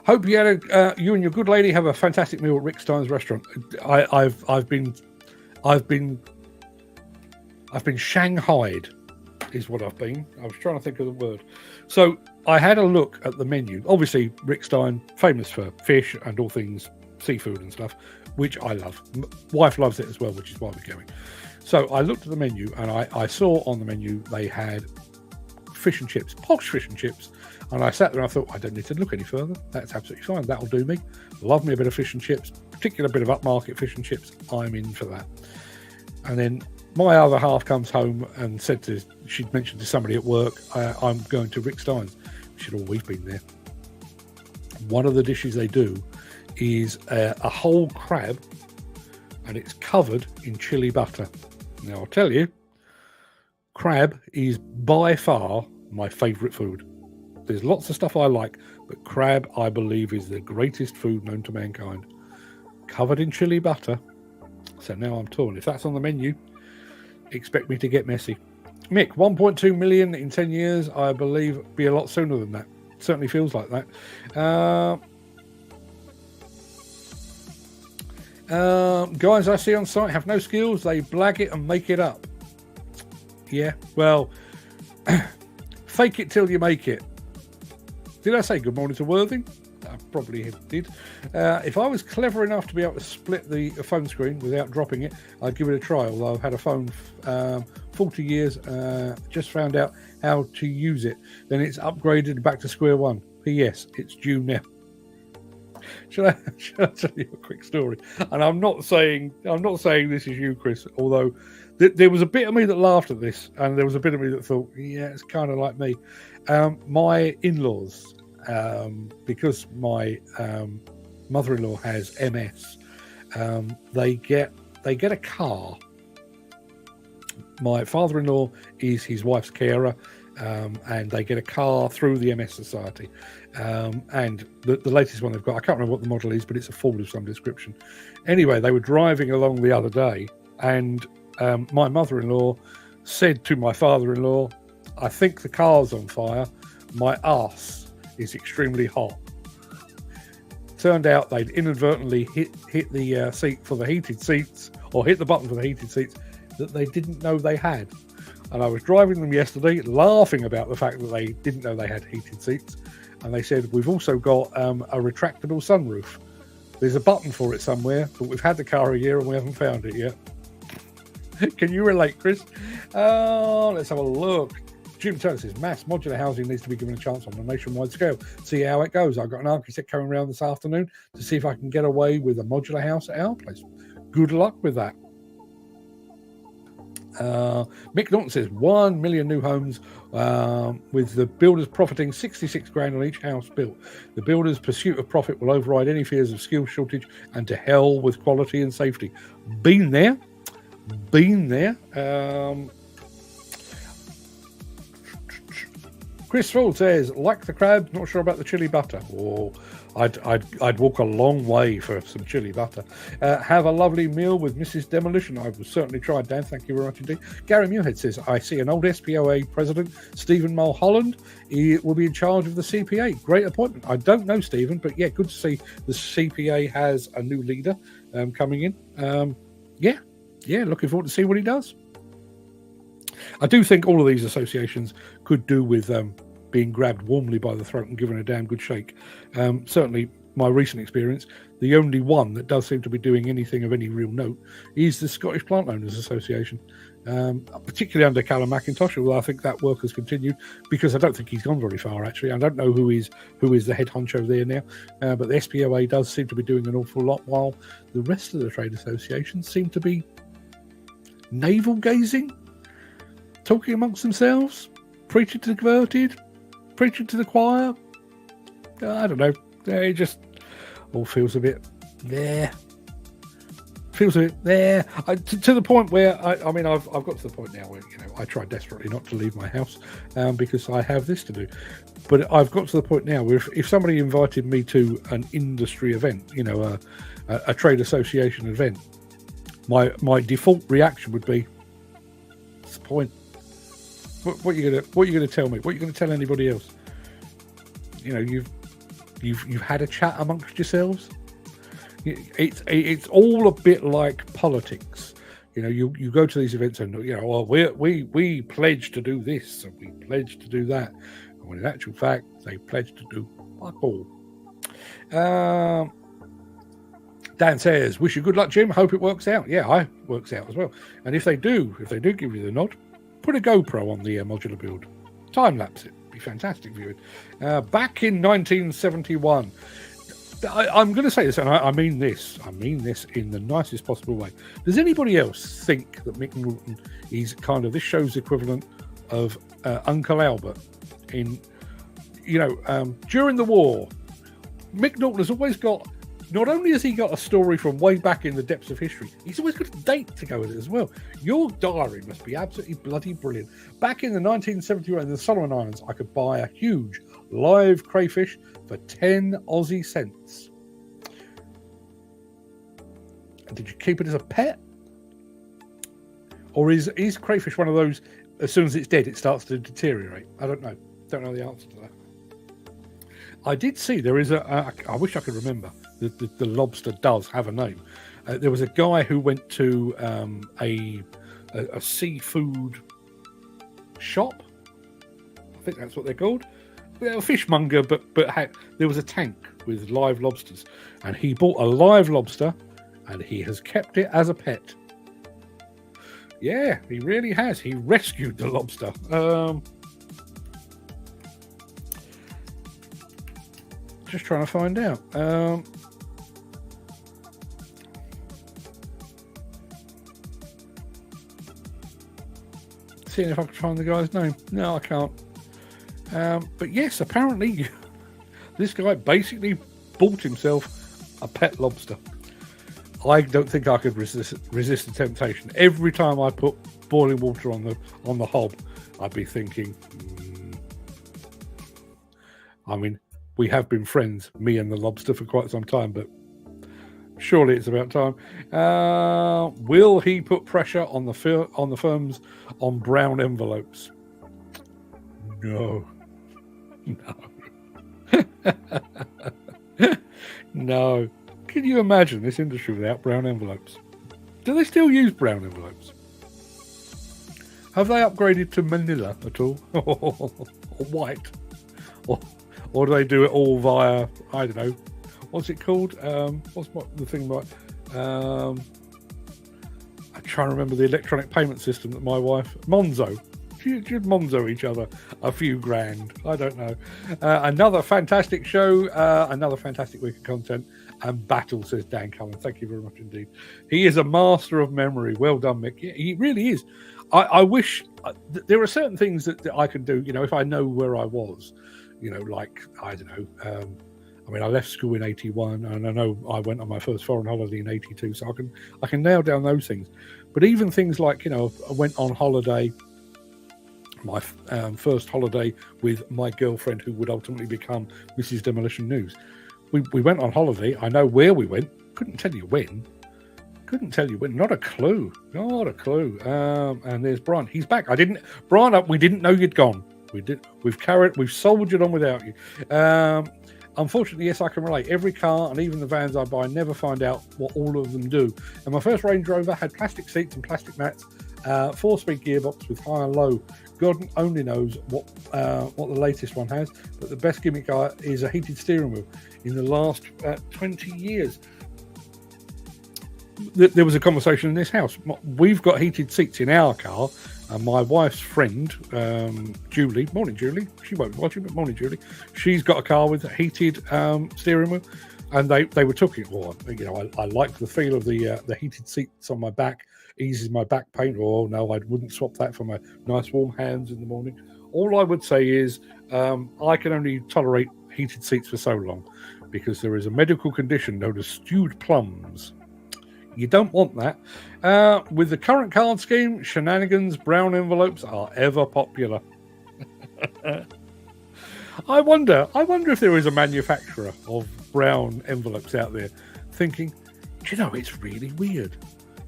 Hope you had you and your good lady have a fantastic meal at Rick Stein's restaurant. I've been shanghaied, is what I've been. I was trying to think of the word. So I had a look at the menu. Obviously, Rick Stein, famous for fish and all things seafood and stuff, which I love. Wife loves it as well, which is why we're going. So I looked at the menu, and I saw on the menu they had fish and chips, posh fish and chips. And I sat there and I thought, I don't need to look any further. That's absolutely fine. That'll do me. Love me a bit of fish and chips, particular bit of upmarket fish and chips. I'm in for that. And then my other half comes home and she'd mentioned to somebody at work, I'm going to Rick Stein's. She'd always been there. One of the dishes they do is a whole crab, and it's covered in chili butter. Now, I'll tell you, crab is by far my favourite food. There's lots of stuff I like, but crab, I believe, is the greatest food known to mankind. Covered in chili butter. So now I'm torn. If that's on the menu, expect me to get messy. Mick, 1.2 million in 10 years, I believe, be a lot sooner than that. Certainly feels like that. Guys I see on site have no skills. They blag it and make it up. Yeah, well, fake it till you make it. Did I say good morning to Worthing? I probably did. If I was clever enough to be able to split the phone screen without dropping it, I'd give it a try. Although I've had a phone 40 years, just found out how to use it. Then it's upgraded back to square one. P.S. It's due now. Shall I tell you a quick story? And I'm not saying this is you, Chris. Although there was a bit of me that laughed at this, and there was a bit of me that thought, yeah, it's kind of like me. My in-laws, because my mother-in-law has MS, they get a car. My father-in-law is his wife's carer, and they get a car through the MS Society. And the latest one they've got, I can't remember what the model is, but it's a Ford of some description. Anyway, they were driving along the other day, and my mother-in-law said to my father-in-law, I think the car's on fire. My arse is extremely hot. Turned out they'd inadvertently hit the seat for the heated seats, or hit the button for the heated seats. that they didn't know they had. And I was driving them yesterday, laughing about the fact that they didn't know they had heated seats. And they said, we've also got a retractable sunroof. There's a button for it somewhere, but we've had the car a year and we haven't found it yet. Can you relate, Chris? Let's have a look. Jim Turner says, mass modular housing needs to be given a chance on a nationwide scale. See how it goes. I've got an architect coming around this afternoon to see if I can get away with a modular house at our place. Good luck with that. Mick Norton says 1 million new homes with the builders profiting 66 grand on each house built. The builders' pursuit of profit will override any fears of skill shortage, and to hell with quality and safety. Been there. Chris Ford says, like the crabs, not sure about the chili butter. Or I'd walk a long way for some chili butter. Have a lovely meal with Mrs. Demolition. I will certainly try, Dan. Thank you very much indeed. Gary Muirhead says, I see an old SPOA president, Stephen Mulholland. He will be in charge of the CPA. Great appointment. I don't know Stephen, but yeah, good to see the CPA has a new leader coming in. Yeah, looking forward to see what he does. I do think all of these associations could do with being grabbed warmly by the throat and given a damn good shake. Certainly, my recent experience, the only one that does seem to be doing anything of any real note is the Scottish Plant Owners Association, particularly under Callum McIntosh, although I think that work has continued because I don't think he's gone very far, actually. I don't know who is the head honcho there now, but the SPOA does seem to be doing an awful lot, while the rest of the trade associations seem to be navel-gazing, talking amongst themselves, preaching to the converted, preaching to the choir. I don't know. It just all feels a bit there. To the point where I mean, I've got to the point now where I try desperately not to leave my house because I have this to do. But I've got to the point now where if somebody invited me to an industry event, a trade association event, my default reaction would be, what's the point? What are you gonna tell me? What are you gonna tell anybody else? You've had a chat amongst yourselves. It's all a bit like politics. You go to these events and well, we pledge to do this and we pledge to do that, and when in actual fact they pledge to do fuck all. Dan says, wish you good luck, Jim. Hope it works out. Yeah, I works out as well. And if they do give you the nod, put a GoPro on the modular build. Time lapse it. Be fantastic viewing. Back in 1971, I'm going to say this, and I mean this in the nicest possible way. Does anybody else think that Mick Norton is kind of this show's equivalent of Uncle Albert? During the war, Mick Norton has always got. Not only has he got a story from way back in the depths of history, he's always got a date to go with it as well. Your diary must be absolutely bloody brilliant. Back in the 1971 in the Solomon Islands, I could buy a huge live crayfish for 10 Aussie cents. And did you keep it as a pet? Or is crayfish one of those, as soon as it's dead, it starts to deteriorate? I don't know. Don't know the answer to that. I did see there is I wish I could remember. The lobster does have a name. There was a guy who went to a seafood shop. I think that's what they're called. A fishmonger, but there was a tank with live lobsters, and he bought a live lobster, and he has kept it as a pet. Yeah, he really has. He rescued the lobster. Just trying to find out. Seeing if I can find the guy's name. No, I can't. But yes, apparently this guy basically bought himself a pet lobster. I don't think I could resist the temptation. Every time I put boiling water on the hob, I'd be thinking, I mean, we have been friends, me and the lobster, for quite some time, but surely it's about time. Will he put pressure on the firms on brown envelopes? No. No. Can you imagine this industry without brown envelopes? Do they still use brown envelopes? Have they upgraded to Manila at all? Or white? Or do they do it all via, I don't know, what's it called? What's the thing about... I'm trying to remember the electronic payment system that my wife... Monzo. Should Monzo each other a few grand. I don't know. Another fantastic show. Another fantastic week of content. And battle, says Dan Cullen. Thank you very much indeed. He is a master of memory. Well done, Mick. Yeah, he really is. I wish... there are certain things that I can do, if I know where I was. Like, I don't know. I left school in 81, and I know I went on my first foreign holiday in 82, so I can nail down those things. But even things like, I went on holiday... my first holiday with my girlfriend, who would ultimately become Mrs. Demolition News. We went on holiday. I know where we went. Couldn't tell you when. Not a clue. And there's Brian. He's back. Brian, we didn't know you'd gone. We've soldiered on without you. Unfortunately, yes, I can relate. Every car and even the vans I buy never find out what all of them do. And my first Range Rover had plastic seats and plastic mats, 4-speed gearbox with high and low. God only knows what the latest one has, but the best gimmick is a heated steering wheel. In the last 20 years, there was a conversation in this house. We've got heated seats in our car, and my wife's friend, Julie, morning Julie, she won't watch it, but morning Julie, she's got a car with a heated steering wheel, and they were talking. Well, I like the feel of the heated seats on my back. Eases my back pain. Oh no, I wouldn't swap that for my nice warm hands in the morning. All I would say is I can only tolerate heated seats for so long, because there is a medical condition known as stewed plums. You don't want that. With the current card scheme, shenanigans, brown envelopes are ever popular. I wonder if there is a manufacturer of brown envelopes out there thinking, it's really weird.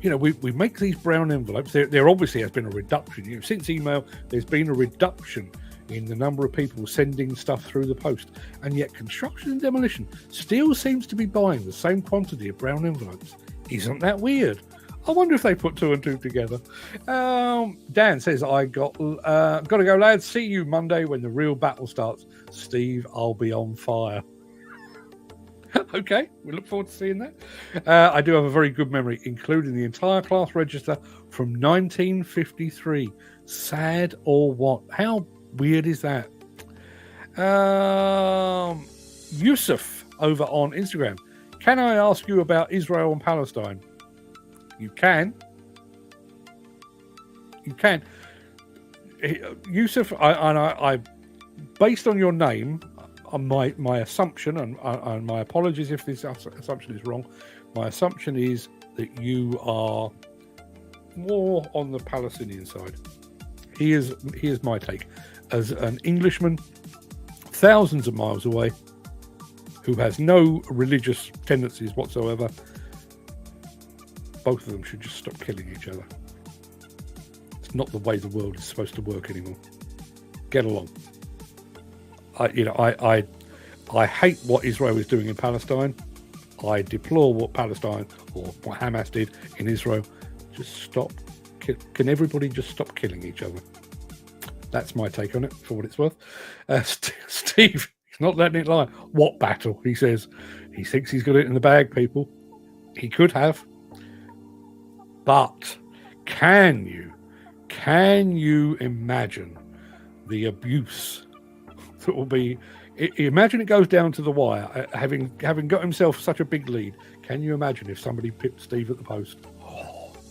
We make these brown envelopes. There obviously has been a reduction. Since email, there's been a reduction in the number of people sending stuff through the post. And yet construction and demolition still seems to be buying the same quantity of brown envelopes. Isn't that weird? I wonder if they put 2 and 2 together. Dan says, I got to go, lads. See you Monday when the real battle starts. Steve, I'll be on fire. Okay, we look forward to seeing that. I do have a very good memory, including the entire class register from 1953. Sad or what? How weird is that? Yusuf over on Instagram. Can I ask you about Israel and Palestine? You can. Yusuf, I based on your name, my assumption, and my apologies if this assumption is wrong, my assumption is that you are more on the Palestinian side. Here's my take. As an Englishman, thousands of miles away, who has no religious tendencies whatsoever, both of them should just stop killing each other. It's not the way the world is supposed to work anymore. Get along. I hate what Israel is doing in Palestine. I deplore what Palestine or what Hamas did in Israel. Just stop. Can everybody just stop killing each other? That's my take on it, for what it's worth. Steve, he's not letting it lie. What battle? He says. He thinks he's got it in the bag, people. He could have. But can you imagine the abuse that will be? Imagine it goes down to the wire, having got himself such a big lead. Can you imagine if somebody pipped Steve at the post?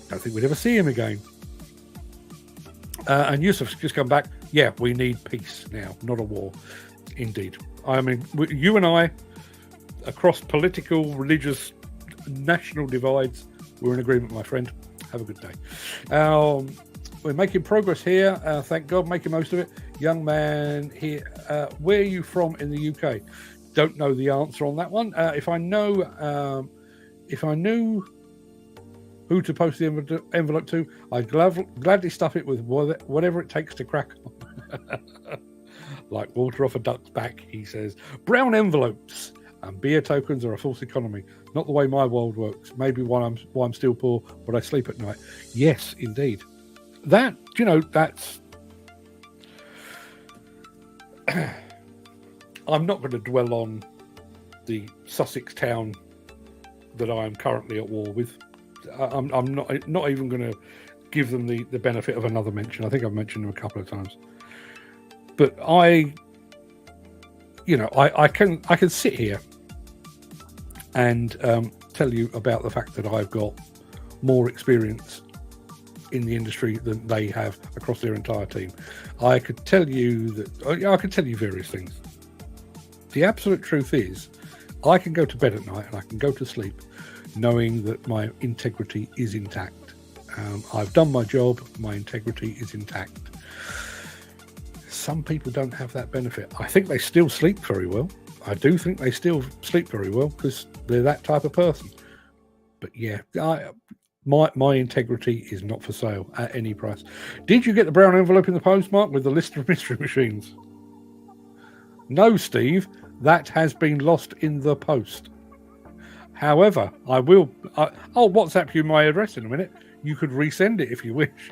Don't think we'd ever see him again. And Yusuf's just come back. Yeah, we need peace now, not a war. Indeed. I mean, you and I, across political, religious, national divides, we're in agreement, my friend. Have a good day. We're making progress here. Thank God, making most of it. Young man here. Where are you from in the UK? Don't know the answer on that one. If I knew who to post the envelope to, I'd gladly stuff it with whatever it takes to crack on. Like water off a duck's back, he says. Brown envelopes and beer tokens are a false economy. Not the way my world works. Maybe why I'm still poor, but I sleep at night. Yes, indeed. that, that's... I'm not going to dwell on the Sussex town that I am currently at war with. I'm not even going to give them the benefit of another mention. I think I've mentioned them a couple of times. But I can sit here and tell you about the fact that I've got more experience in the industry than they have across their entire team. I could tell you various things. The absolute truth is, I can go to bed at night and I can go to sleep knowing that my integrity is intact. I've done my job, my integrity is intact. Some people don't have that benefit. I think they still sleep very well. I do think they still sleep very well because they're that type of person. But yeah, my integrity is not for sale at any price. Did you get the brown envelope in the post, Mark, with the list of mystery machines? No, Steve, that has been lost in the post. However, I'll WhatsApp you my address in a minute. You could resend it if you wish.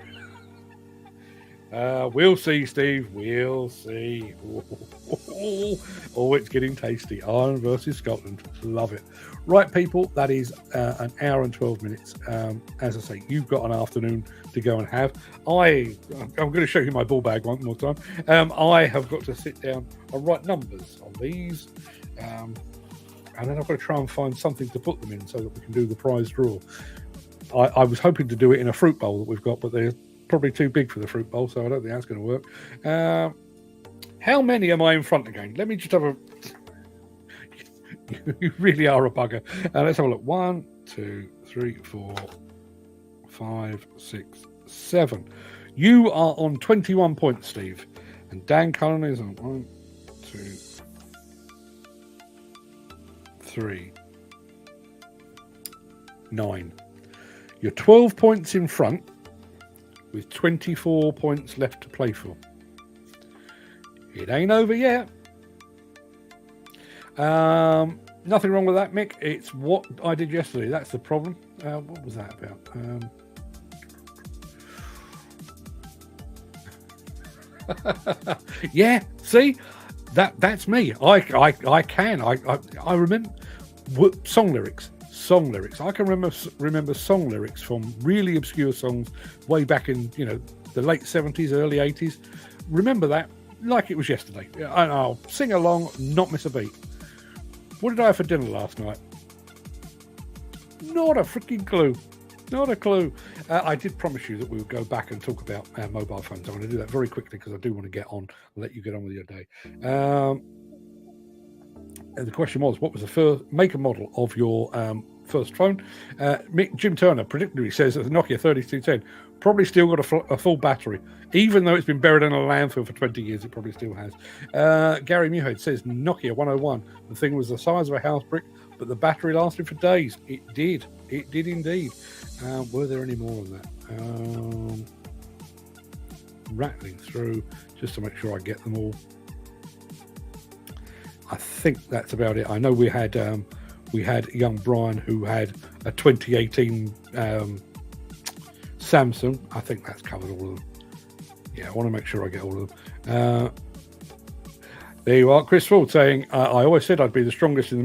We'll see, Steve. We'll see. Oh, it's getting tasty. Ireland versus Scotland. Love it. Right, people, that is an hour and 12 minutes. As I say, you've got an afternoon to go and have. I'm going to show you my ball bag one more time. I have got to sit down and write numbers on these. And then I've got to try and find something to put them in so that we can do the prize draw. I was hoping to do it in a fruit bowl that we've got, but they're probably too big for the fruit bowl, so I don't think that's going to work. How many am I in front again? Let me just have a... You really are a bugger. Let's have a look. 1, 2, 3, 4, 5, 6, 7. You are on 21 points, Steve. And Dan Cullen is on 1, 2, 3, 9. You're 12 points in front with 24 points left to play for. It ain't over yet. Nothing wrong with that, Mick. It's what I did yesterday. That's the problem. What was that about? Yeah, see? That's me. I remember song lyrics. I can remember song lyrics from really obscure songs way back in the late 70s, early 80s. Remember that like it was yesterday. And I'll sing along, not miss a beat. What did I have for dinner last night? Not a freaking clue. Not a clue. I did promise you that we would go back and talk about mobile phones. I'm going to do that very quickly because I do want to get on and let you get on with your day. And the question was, what was the first make and model of your first phone? Jim Turner predictably says that the Nokia 3210 probably still got a full battery. Even though it's been buried in a landfill for 20 years, it probably still has. Gary Muhead says Nokia 101. The thing was the size of a house brick, but the battery lasted for days. It did. It did indeed. Were there any more of that? Rattling through just to make sure I get them all. I think that's about it. I know we had young Brian who had a 2018 Samsung. I think that's covered all of them. Yeah, I want to make sure I get all of them. There you are. Chris Ford saying, I always said I'd be the strongest in the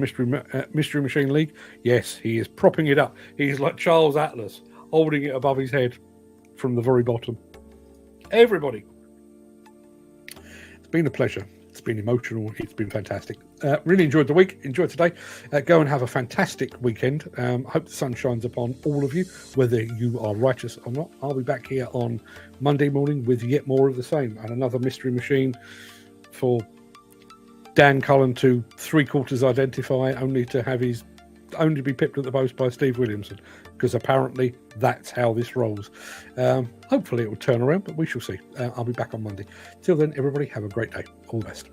Mystery Machine League. Yes, he is propping it up. He's like Charles Atlas, holding it above his head from the very bottom. Everybody. It's been a pleasure. It's been emotional. It's been fantastic. Really enjoyed the week. Enjoyed today. Go and have a fantastic weekend. Hope the sun shines upon all of you, whether you are righteous or not. I'll be back here on Monday morning with yet more of the same and another mystery machine for Dan Cullen to 3/4 identify, only to be pipped at the post by Steve Williamson, because apparently that's how this rolls. Hopefully it will turn around, but we shall see. I'll be back on Monday. Till then, everybody have a great day. All the best.